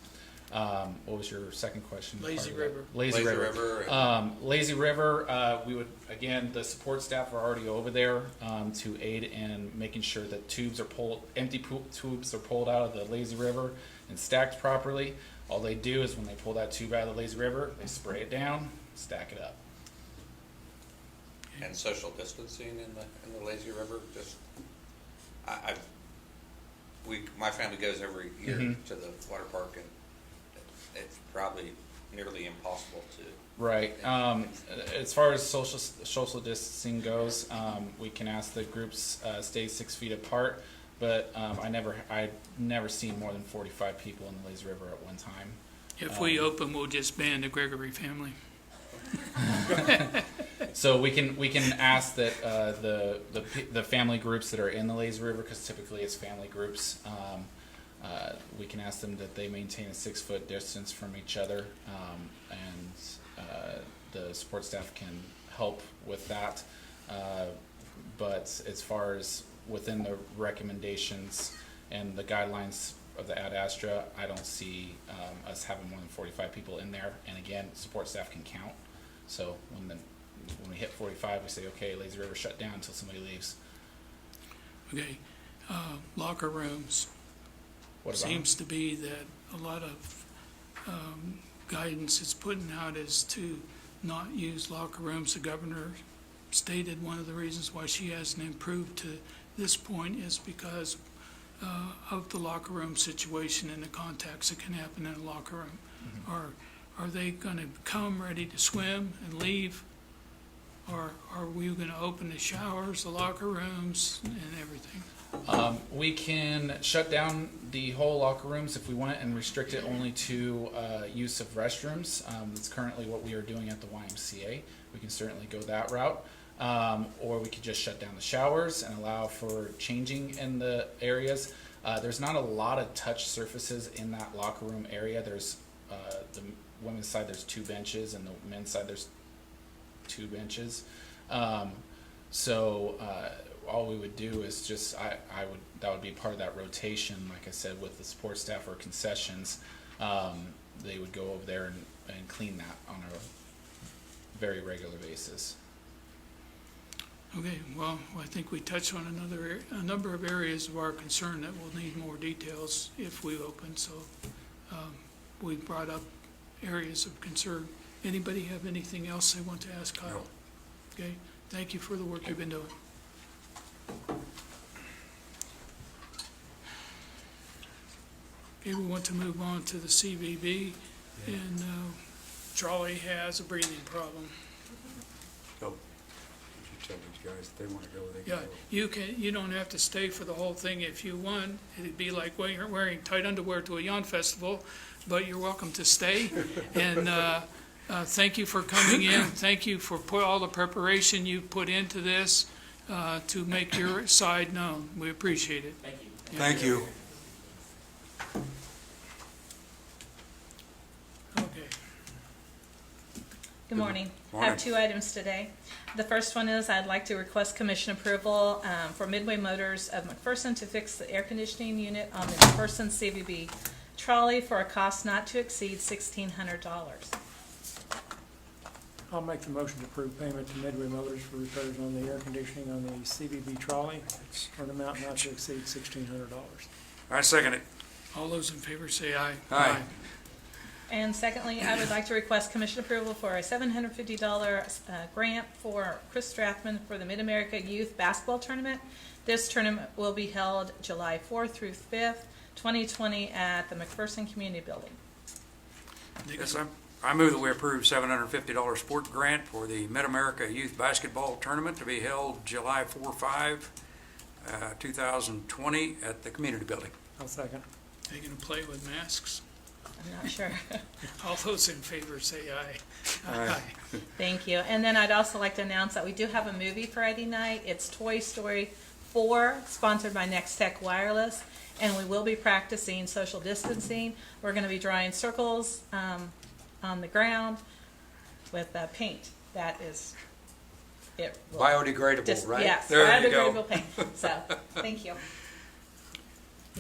What was your second question? Lazy River. Lazy River. Lazy River, we would, again, the support staff are already over there to aid in making sure that empty tubes are pulled out of the Lazy River and stacked properly. All they do is when they pull that tube out of the Lazy River, they spray it down, stack it up. And social distancing in the Lazy River, just my family goes every year to the water park, and it's probably nearly impossible to. Right. As far as social distancing goes, we can ask the groups stay 6 feet apart, but I've never seen more than 45 people in the Lazy River at one time. If we open, we'll just ban the Gregory family. So we can ask that the family groups that are in the Lazy River, because typically it's family groups, we can ask them that they maintain a 6-foot distance from each other, and the support staff can help with that. But as far as within the recommendations and the guidelines of the Ad Astra, I don't see us having more than 45 people in there. And again, support staff can count. So when we hit 45, we say, okay, Lazy River shut down until somebody leaves. Okay, locker rooms. What about Seems to be that a lot of guidance is putting out is to not use locker rooms. The governor stated one of the reasons why she hasn't improved to this point is because of the locker room situation and the contacts that can happen in a locker room. Are they going to come ready to swim and leave? Or are we going to open the showers, the locker rooms, and everything? We can shut down the whole locker rooms, if we went and restrict it only to use of restrooms, that's currently what we are doing at the YMCA. We can certainly go that route. Or we could just shut down the showers and allow for changing in the areas. There's not a lot of touch surfaces in that locker room area. There's the women's side, there's 2 benches, and the men's side, there's 2 benches. So all we would do is just, that would be part of that rotation, like I said, with the support staff or concessions. They would go over there and clean that on a very regular basis. Okay, well, I think we touched on a number of areas of our concern that will need more details if we open, so we brought up areas of concern. Anybody have anything else they want to ask Kyle? No. Okay, thank you for the work you've been doing. Okay, we want to move on to the CVB, and Charlie has a breathing problem. Go. You tell these guys if they want to go, they Yeah, can go. you don't have to stay for the whole thing if you want. It'd be like wearing tight underwear to a yawn festival, but you're welcome to stay. And thank you for coming in. Thank you for all the preparation you put into this to make your side known. We appreciate it. Thank you. Thank you. Okay. Good morning. I Morning. have 2 items today. The first one is I'd like to request commission approval for Midway Motors of McPherson to fix the air conditioning unit on the McPherson CVB trolley for a cost not to exceed $1,600. I'll make the motion to approve payment to Midway Motors for repairs on the air conditioning on the CVB trolley for an amount not to exceed $1,600. I second it. All those in favor say aye. Aye. And secondly, I would like to request commission approval for a $750 grant for Chris Strathman for the Mid-America Youth Basketball Tournament. This tournament will be held July 4th through 5th, 2020 at the McPherson Community Building. Yes, I move that we approve $750 sport grant for the Mid-America Youth Basketball Tournament to be held July 4-5, 2020 at the Community Building. I'll second. They gonna play with masks? I'm not sure. All those in favor say aye. Aye. Thank you. And then I'd also like to announce that we do have a movie Friday night. It's Toy Story 4, sponsored by Next Tech Wireless, and we will be practicing social distancing. We're going to be drawing circles on the ground with paint. That is it. will Biodegradable, right? Yes, There you go. biodegradable paint. So, thank you.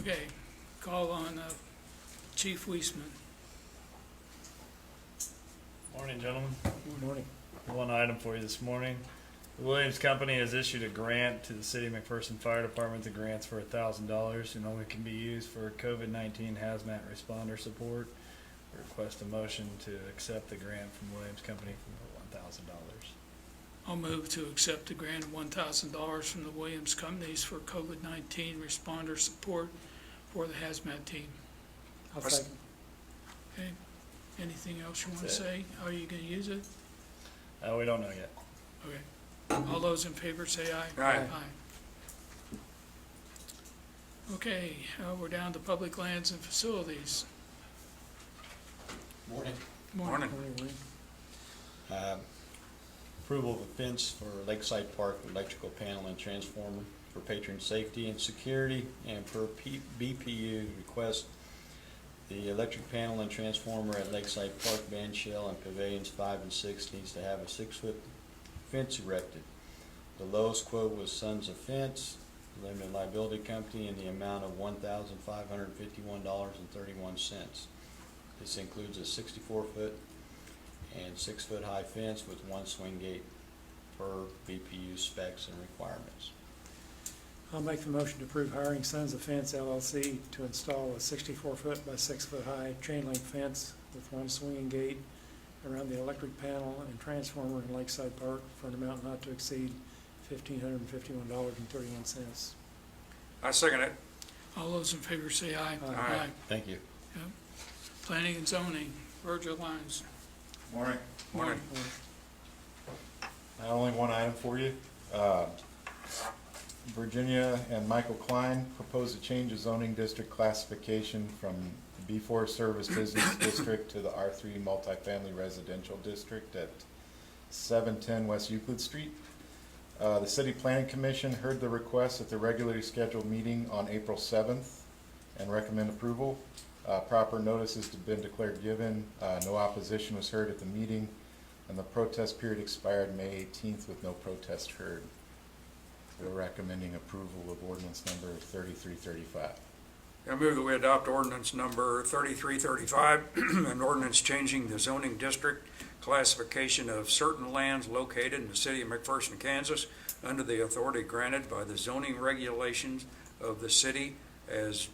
Okay, call on Chief Weisman. Morning, gentlemen. Good morning. One item for you this morning. The Williams Company has issued a grant to the City of McPherson Fire Department. The grant's for $1,000 and only can be used for COVID-19 hazmat responder support. We request a motion to accept the grant from Williams Company for $1,000. I'll move to accept the grant of $1,000 from the Williams Companies for COVID-19 responder support for the hazmat team. I'll second. Okay, anything else you want to That's it. say? How are you going to use it? We don't know yet. Okay, all those in favor say aye. Aye. Okay, we're down to public lands and facilities. Morning. Morning. Morning, Wayne. Approval of a fence for Lakeside Park electrical panel and transformer for patron safety and security, and per BPU request, the electric panel and transformer at Lakeside Park, Band Shell, and Pavilions 5 and 6 needs to have a 6-foot fence erected. The lowest quote was Sons of Fence, limited liability company, in the amount of $1,551.31. This includes a 64-foot and 6-foot high fence with 1 swing gate per BPU specs and requirements. I'll make the motion to approve hiring Sons of Fence LLC to install a 64-foot by 6-foot high chain link fence with 1 swinging gate around the electric panel and transformer in Lakeside Park for an amount not to exceed $1,551.31. I second it. All those in favor say aye. Aye. Thank you. Yep. Planning and zoning, Virgil Lyons. Morning. Morning. Only one item for you. Virginia and Michael Klein propose to change the zoning district classification from the B4 Service Business District to the R3 Multifamily Residential District at 710 West Euclid Street. The City Planning Commission heard the request at the regularly scheduled meeting on April 7th and recommend approval. Proper notice has been declared given. No opposition was heard at the meeting, and the protest period expired May 18th with no protest heard. We're recommending approval of ordinance number 3335. I move that we adopt ordinance number 3335, an ordinance changing the zoning district classification of certain lands located in the city of McPherson, Kansas, under the authority granted by the zoning regulations of the city as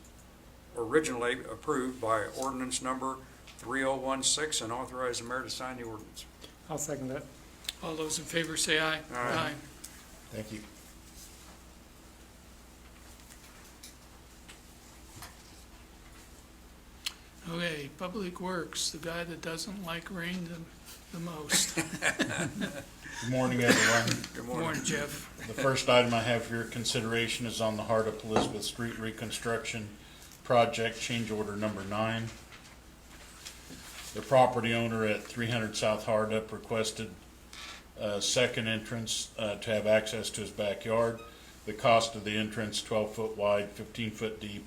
originally approved by ordinance number 3016, and authorize the mayor to sign the ordinance. I'll second that. All those in favor say aye. Aye. Thank you. Okay, Public Works, the guy that doesn't like rain the most. Good morning, everyone. Good Morning, Jeff. The first item I have for your consideration is on the Hardup Elizabeth Street reconstruction project, change order number 9. The property owner at 300 South Hardup requested a second entrance to have access to his backyard. The cost of the entrance, 12-foot wide, 15-foot deep,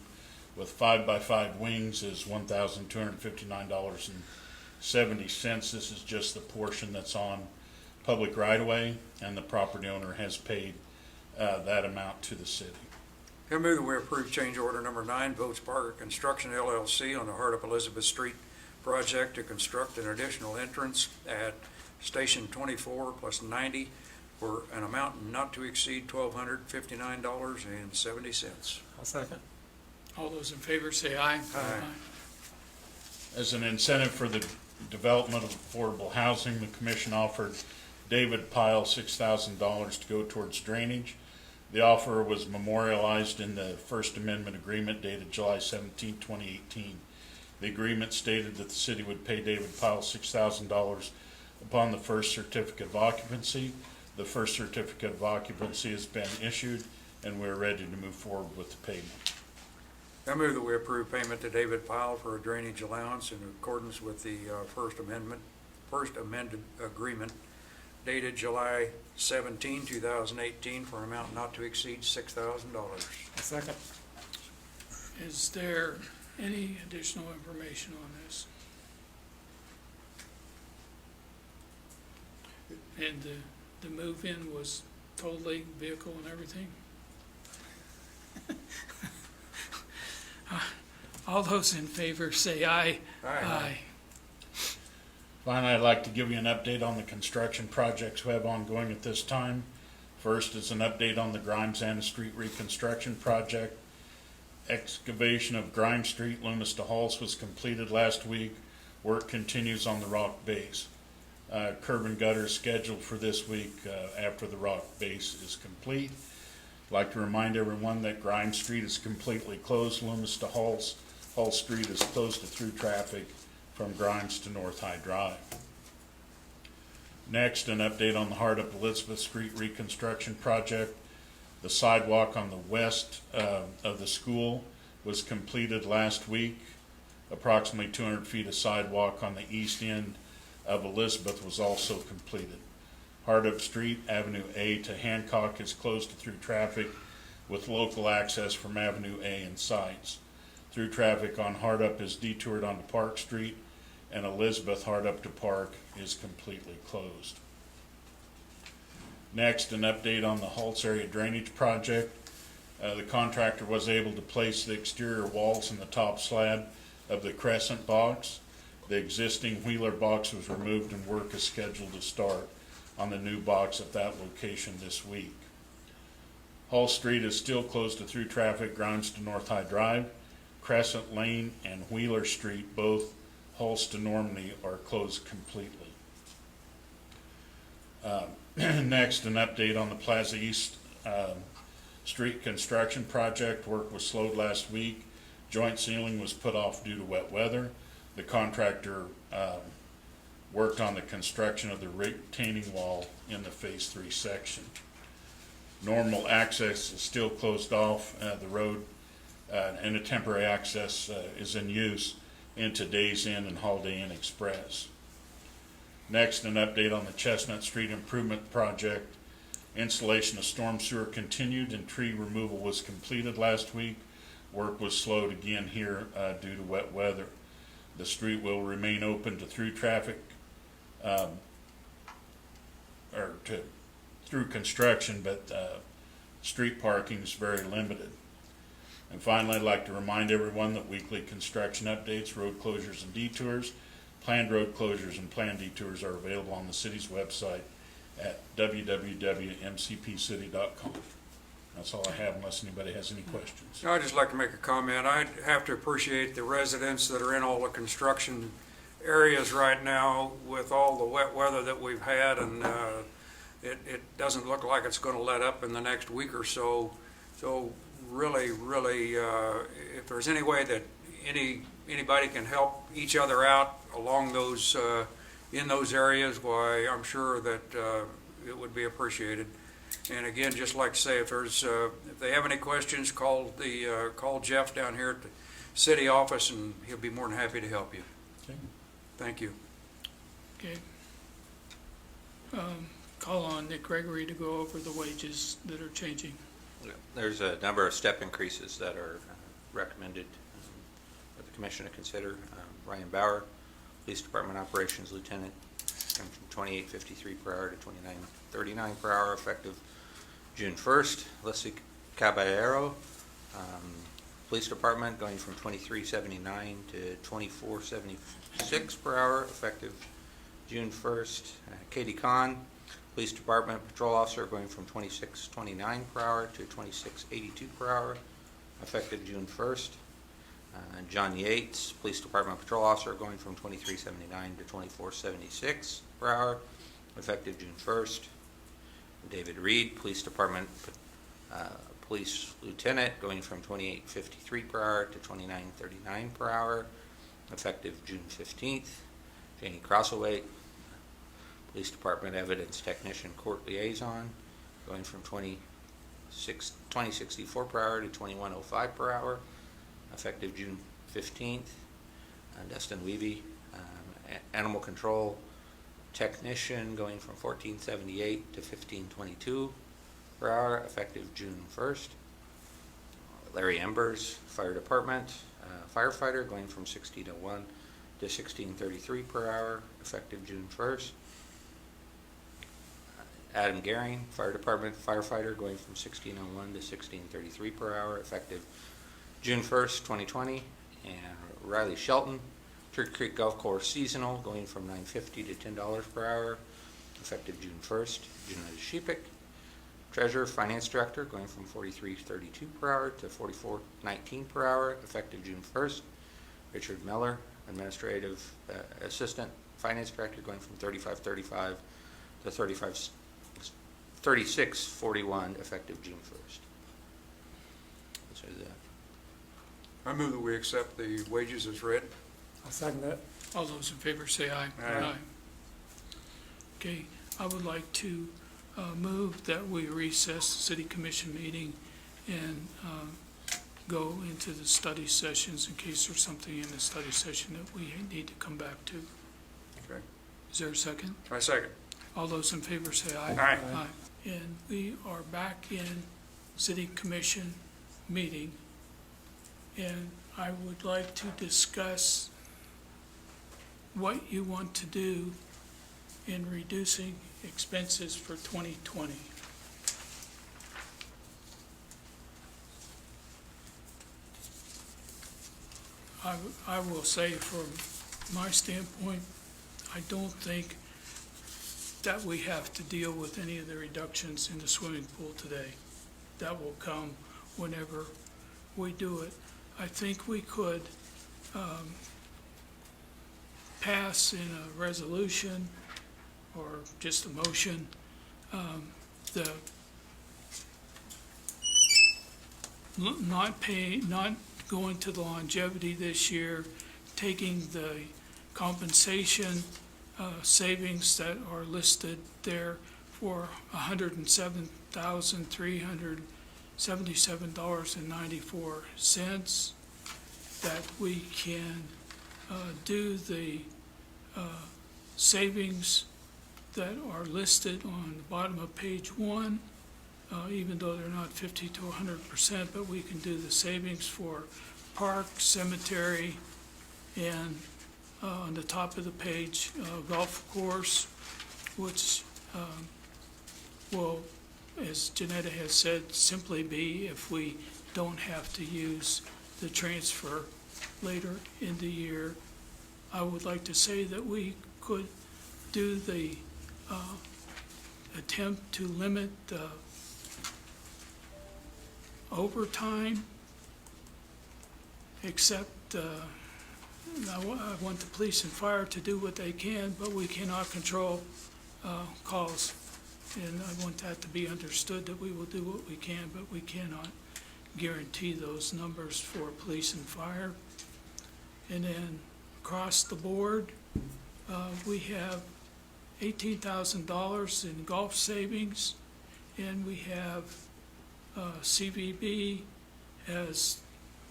with 5x5 wings, is $1,259.70. This is just the portion that's on public right-of-way, and the property owner has paid that amount to the city. I move that we approve change order number 9, Votes Parker Construction LLC on the Hardup Elizabeth Street project to construct an additional entrance at Station 24 plus 90 for an amount not to exceed $1,259.70. I'll second. All those in favor say aye. Aye. As an incentive for the development of affordable housing, the commission offered David Pyle $6,000 to go towards drainage. The offer was memorialized in the First Amendment agreement dated July 17, 2018. The agreement stated that the city would pay David Pyle $6,000 upon the first certificate of occupancy. The first certificate of occupancy has been issued, and we're ready to move forward with the payment. I move that we approve payment to David Pyle for a drainage allowance in accordance with the First Amended Agreement dated July 17, 2018, for an amount not to exceed $6,000. I'll second. Is there any additional information on this? And the move-in was totally vehicle and everything? All those in favor say aye. Aye. Finally, I'd like to give you an update on the construction projects we have ongoing at this time. First is an update on the Grimes Anna Street reconstruction project. Excavation of Grimes Street, Loomis to Halls was completed last week. Work continues on the rock base. Curb and gutter is scheduled for this week after the rock base is complete. I'd like to remind everyone that Grimes Street is completely closed. Loomis to Halls. Hall Street is closed to through traffic from Grimes to North High Drive. Next, an update on the Hardup Elizabeth Street reconstruction project. The sidewalk on the west of the school was completed last week. Approximately 200 feet of sidewalk on the east end of Elizabeth was also completed. Hardup Street, Avenue A to Hancock, is closed to through traffic with local access from Avenue A and sites. Through traffic on Hardup is detoured onto Park Street, and Elizabeth Hardup to Park is completely closed. Next, an update on the Halts area drainage project. The contractor was able to place the exterior walls in the top slab of the crescent box. The existing Wheeler box was removed, and work is scheduled to start on the new box at that location this week. Hall Street is still closed to through traffic, Grimes to North High Drive. Crescent Lane and Wheeler Street, both Halls to Normandy, are closed completely. Next, an update on the Plaza East Street construction project. Work was slowed last week. Joint ceiling was put off due to wet weather. The contractor worked on the construction of the retaining wall in the Phase 3 section. Normal access is still closed off, the road, and a temporary access is in use into Days Inn and Holiday Inn Express. Next, an update on the Chestnut Street Improvement Project. Installation of storm sewer continued and tree removal was completed last week. Work was slowed again here due to wet weather. The street will remain open to through traffic, through construction, but street parking is very limited. And finally, I'd like to remind everyone that weekly construction updates, road closures and detours, planned road closures and planned detours are available on the city's website at www.mcpcity.com. That's all I have unless anybody has any questions. I'd just like to make a comment. I have to appreciate the residents that are in all the construction areas right now with all the wet weather that we've had, and it doesn't look like it's going to let up in the next week or so. So really, if there's any way that anybody can help each other out along those in those areas, why, I'm sure that it would be appreciated. And again, just like to say, if they have any questions, call Jeff down here at the city office, and he'll be more than happy to help you. Okay. Thank you. Okay. Call on Nick Gregory to go over the wages that are changing. There's a number of step increases that are recommended for the commission to consider. Ryan Bauer, Police Department Operations Lieutenant, from $28.53 per hour to $29.39 per hour, effective June 1st. Leslie Caballero, Police Department, going from $23.79 to $24.76 per hour, effective June 1st. Katie Kahn, Police Department Patrol Officer, going from $26.29 per hour to $26.82 per hour, effective June 1st. John Yates, Police Department Patrol Officer, going from $23.79 to $24.76 per hour, effective June 1st. David Reed, Police Department Police Lieutenant, going from $28.53 per hour to $29.39 per hour, effective June 15th. Janie Crossaway, Police Department Evidence Technician Court Liaison, going from $20.64 per hour to $21.05 per hour, effective June 15th. Dustin Weavy, Animal Control Technician, going from $14.78 to $15.22 per hour, effective June 1st. Larry Embers, Fire Department Firefighter, going from $16.01 to $16.33 per hour, effective June 1st. Adam Gehring, Fire Department Firefighter, going from $16.01 to $16.33 per hour, effective June 1st, 2020. And Riley Shelton, Turkey Creek Golf Course Seasonal, going from $9.50 to $10 per hour, effective June 1st. Junetta Shepik, Treasurer Finance Director, going from $43.32 per hour to $44.19 per hour, effective June 1st. Richard Miller, Administrative Assistant Finance Director, going from $35.35 to $36.41, effective June 1st. So I move that we accept the wages as read. I'll second that. All those in favor say aye. Aye. Okay, I would like to move that we recess the city commission meeting and go into the study sessions in case there's something in the study session that we need to come back to. Okay. Is there a second? I second. All those in favor say aye. Aye. Aye. And we are back in city commission meeting. And I would like to discuss what you want to do in reducing expenses for 2020. I will say from my standpoint, I don't think that we have to deal with any of the reductions in the swimming pool today. That will come whenever we do it. I think we could pass in a resolution or just a motion not going to the longevity this year, taking the compensation savings that are listed there for $107,377.94, that we can do the savings that are listed on the bottom of page 1, even though they're not 50 to 100%, but we can do the savings for park, cemetery, and on the top of the page, golf course, which will, as Janetta has said, simply be if we don't have to use the transfer later in the year. I would like to say that we could do the attempt to limit overtime, except I want the police and fire to do what they can, but we cannot control calls. And I want that to be understood, that we will do what we can, but we cannot guarantee those numbers for police and fire. And then across the board, we have $18,000 in golf savings, and we have CVB has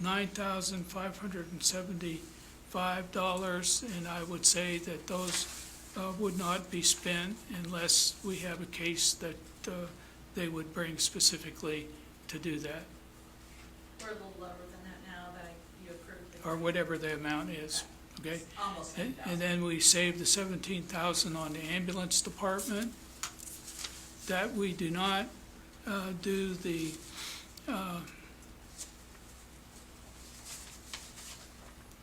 $9,575, and I would say that those would not be spent unless we have a case that they would bring specifically to do that, We're a little lower than that now that you approved it. or whatever the amount is, okay? Almost And 10,000. then we saved the $17,000 on the ambulance department. That we do not do the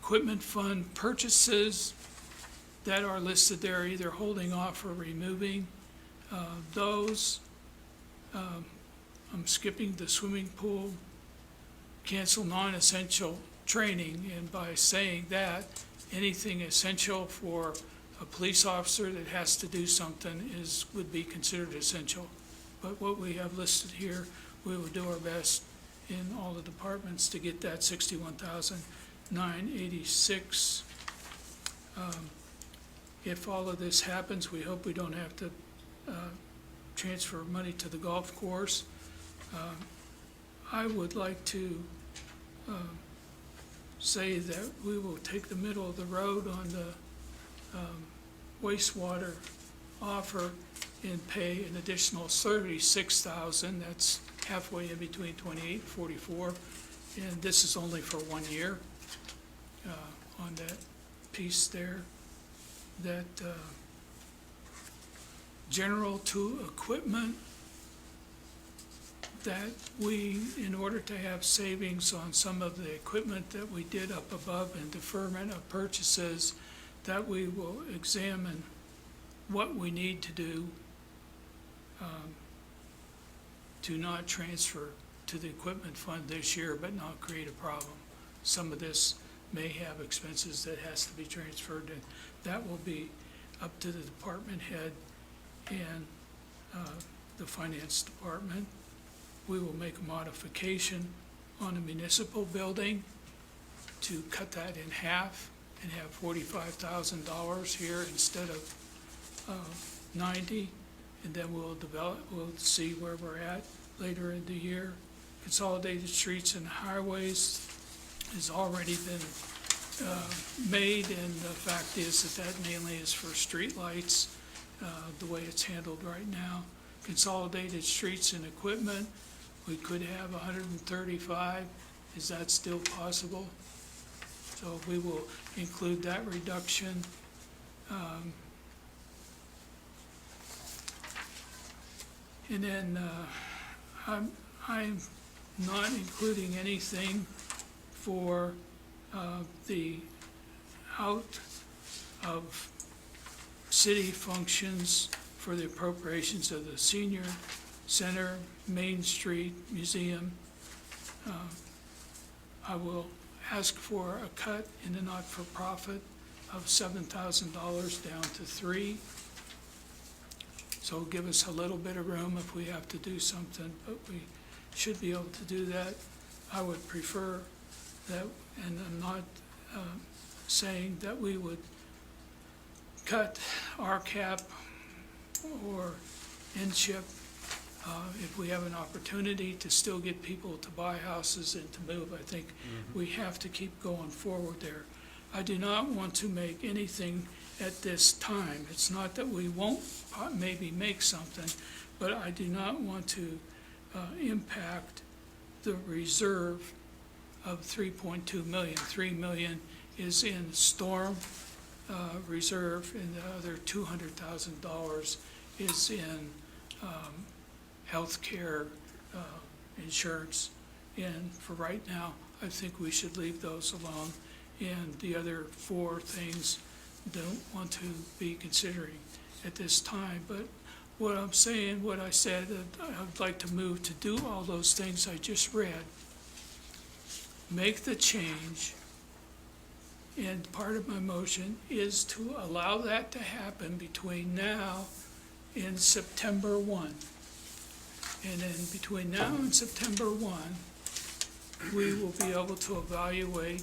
equipment fund purchases that are listed there, either holding off or removing those. I'm skipping the swimming pool, cancel non-essential training, and by saying that, anything essential for a police officer that has to do something would be considered essential. But what we have listed here, we will do our best in all the departments to get that $61,986. If all of this happens, we hope we don't have to transfer money to the golf course. I would like to say that we will take the middle of the road on the wastewater offer and pay an additional $36,000. That's halfway in between 28 and 44, and this is only for 1 year on that piece there. That general tool equipment, that we, in order to have savings on some of the equipment that we did up above and deferment of purchases, that we will examine what we need to do to not transfer to the equipment fund this year, but not create a problem. Some of this may have expenses that has to be transferred, and that will be up to the department head and the finance department. We will make a modification on the municipal building to cut that in half and have $45,000 here instead of 90, and then we'll see where we're at later in the year. Consolidated streets and highways has already been made, and the fact is that mainly is for streetlights, the way it's handled right now. Consolidated streets and equipment, we could have 135. Is that still possible? So we will include that reduction. And then I'm not including anything for the out of city functions for the appropriations of the senior center, Main Street Museum. I will ask for a cut in the not-for-profit of $7,000 down to $3,000. So give us a little bit of room if we have to do something, but we should be able to do that. I would prefer that, and I'm not saying that we would cut our cap or in CHIP. If we have an opportunity to still get people to buy houses and to move, I think we have to keep going forward there. I do not want to make anything at this time. It's not that we won't maybe make something, but I do not want to impact the reserve of 3.2 million. 3 million is in storm reserve, and the other $200,000 is in healthcare insurance. And for right now, I think we should leave those alone. And the other 4 things don't want to be considering at this time. But what I'm saying, what I said, I'd like to move to do all those things I just read. Make the change. And part of my motion is to allow that to happen between now and September 1. And then between now and September 1, we will be able to evaluate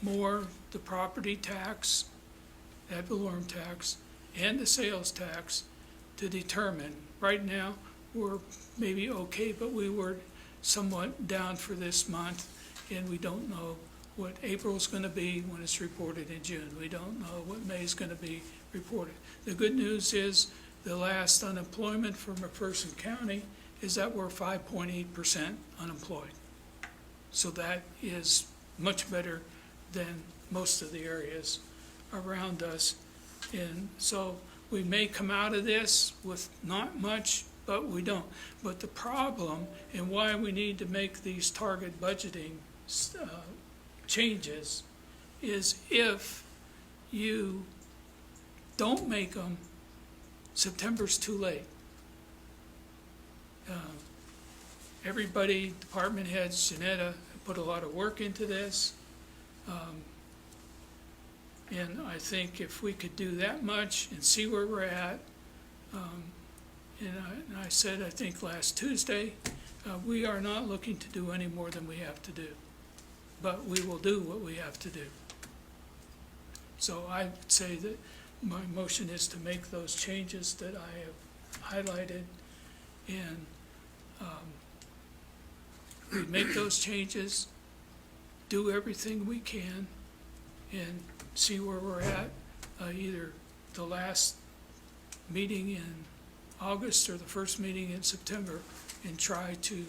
more the property tax, ad valorem tax, and the sales tax to determine. Right now, we're maybe okay, but we were somewhat down for this month, and we don't know what April's going to be when it's reported in June. We don't know what May's going to be reported. The good news is the last unemployment for McPherson County is that we're 5.8% unemployed. So that is much better than most of the areas around us. And so we may come out of this with not much, but we don't. But the problem and why we need to make these target budgeting changes is if you don't make them, September's too late. Everybody, department heads, Janetta, put a lot of work into this. And I think if we could do that much and see where we're at, and I said, I think last Tuesday, we are not looking to do any more than we have to do. But we will do what we have to do. So I would say that my motion is to make those changes that I have highlighted, and we make those changes, do everything we can, and see where we're at, either the last meeting in August or the first meeting in September, and try to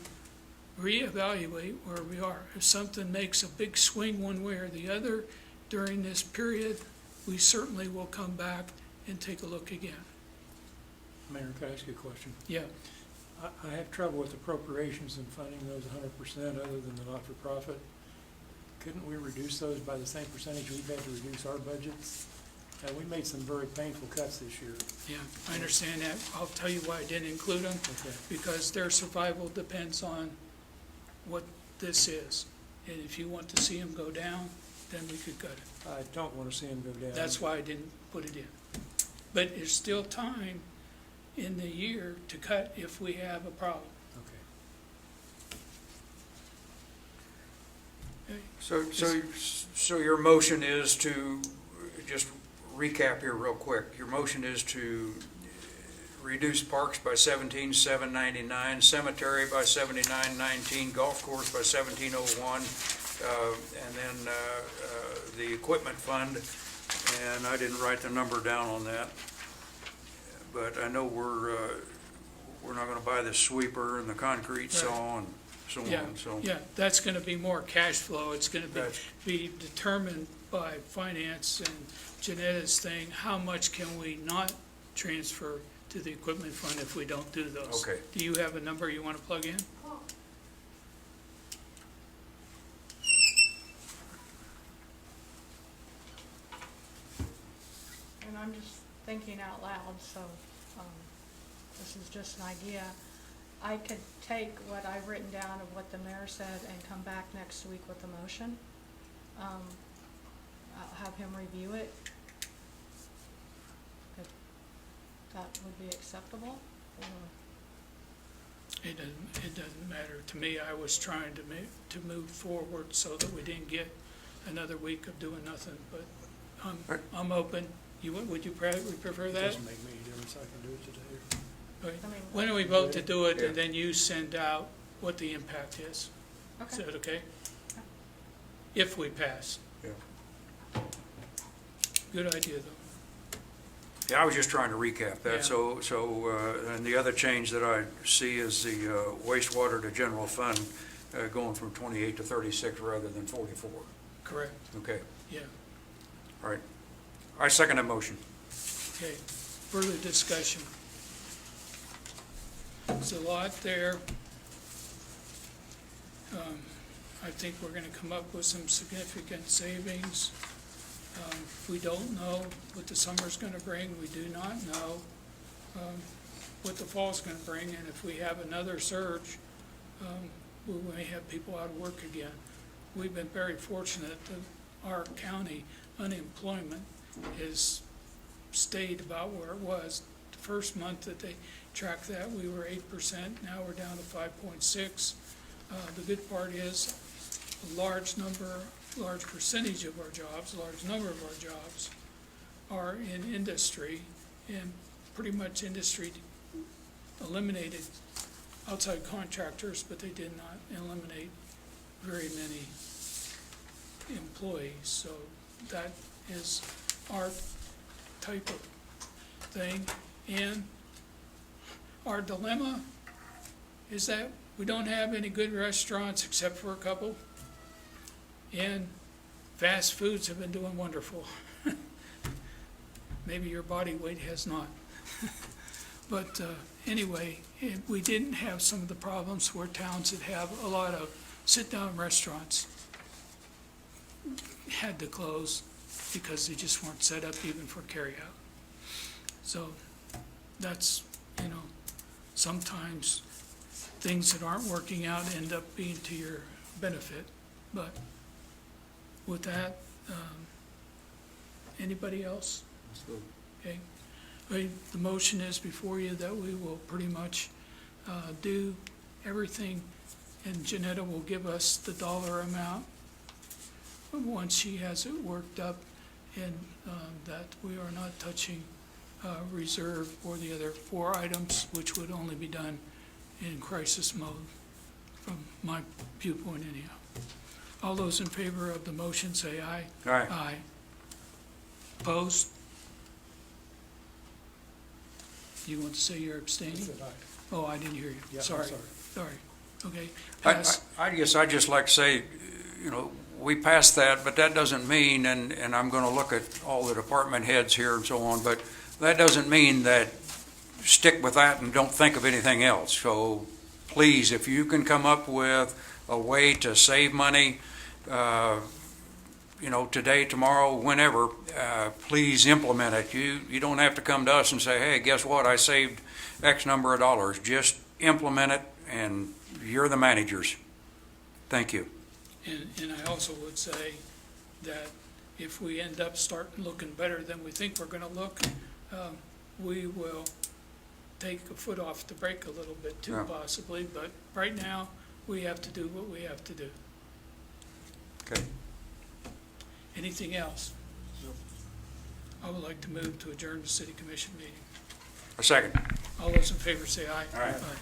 reevaluate where we are. If something makes a big swing one way or the other during this period, we certainly will come back and take a look again. Mayor, can I ask you a question? Yeah, I have trouble with appropriations and funding those 100% other than the not-for-profit. Couldn't we reduce those by the same percentage we've had to reduce our budgets? We made some very painful cuts this year. yeah, I understand that. I'll tell you why I didn't include them. Okay. Because their survival depends on what this is. And if you want to see them go down, then we could cut it. I don't want to see them go down. That's why I didn't put it in. But there's still time in the year to cut if we have a problem. Okay. Okay? So your motion is to, just recap here real quick, your motion is to reduce parks by 17,799, cemetery by 7919, golf course by 1701, and then the equipment fund, and I didn't write the number down on that, but I know we're not going to buy the sweeper and the concrete saw and so Yeah, on. So yeah, that's gonna be more cash flow. It's gonna That's- be determined by finance and Janetta's thing. How much can we not transfer to the equipment fund if we don't do those? Okay. Do you have a number you wanna plug in? And I'm just thinking out loud, so this is just an idea. I could take what I've written down of what the mayor said and come back next week with a motion. I'll have him review it. If that would be acceptable, or It doesn't matter. To me, I was trying to move forward so that we didn't get another week of doing nothing, but I'm open. Would you prefer It that? doesn't make me any difference. I can do it today. Right. I mean, When do we vote to do it, Yeah. and then you send out what the impact is? Is Okay. that okay? If we pass. Yeah. Good idea, though. Yeah, I was just trying to recap Yeah. that. And the other change that I see is the wastewater to general fund going from 28 to 36 rather than 44. Correct, Okay, yeah. all right. I second that motion. Okay, further discussion. There's a lot there. I think we're gonna come up with some significant savings. We don't know what the summer's gonna bring, we do not know what the fall's gonna bring, and if we have another surge, we may have people out of work again. We've been very fortunate that our county unemployment has stayed about where it was. The first month that they tracked that, we were 8%, now we're down to 5.6. The good part is a large percentage of our jobs, a large number of our jobs are in industry, and pretty much industry eliminated outside contractors, but they did not eliminate very many employees. So that is our type of thing. And our dilemma is that we don't have any good restaurants except for a couple. And fast foods have been doing wonderful. Maybe your body weight has not. But anyway, we didn't have some of the problems where towns that have a lot of sit-down restaurants had to close because they just weren't set up even for carryout. So that's, sometimes things that aren't working out end up being to your benefit. But with that, anybody else? Okay. The motion is before you that we will pretty much do everything, and Janetta will give us the dollar amount once she has it worked up, and that we are not touching reserve or the other 4 items, which would only be done in crisis mode, from my viewpoint anyhow. All those in favor of the motion say aye. Aye. Aye. Opposed? You want to say you're abstaining? Said aye. Oh, I didn't hear you. Yeah, I'm Sorry. sorry. Sorry. Okay. I Pass. guess I'd just like to say, we passed that, but that doesn't mean, and I'm going to look at all the department heads here and so on, but that doesn't mean that stick with that and don't think of anything else. So please, if you can come up with a way to save money, today, tomorrow, whenever, please implement it. You don't have to come to us and say, hey, guess what? I saved X number of dollars. Just implement it, and you're the managers. Thank you. And I also would say that if we end up starting looking better than we think we're going to look, we will take a foot off the brake a little bit too, Yeah. possibly. But right now, we have to do what we have to do. Okay. Anything else? I would like to move to adjourn the city commission meeting. A second. All those in favor say aye. Aye. Aye.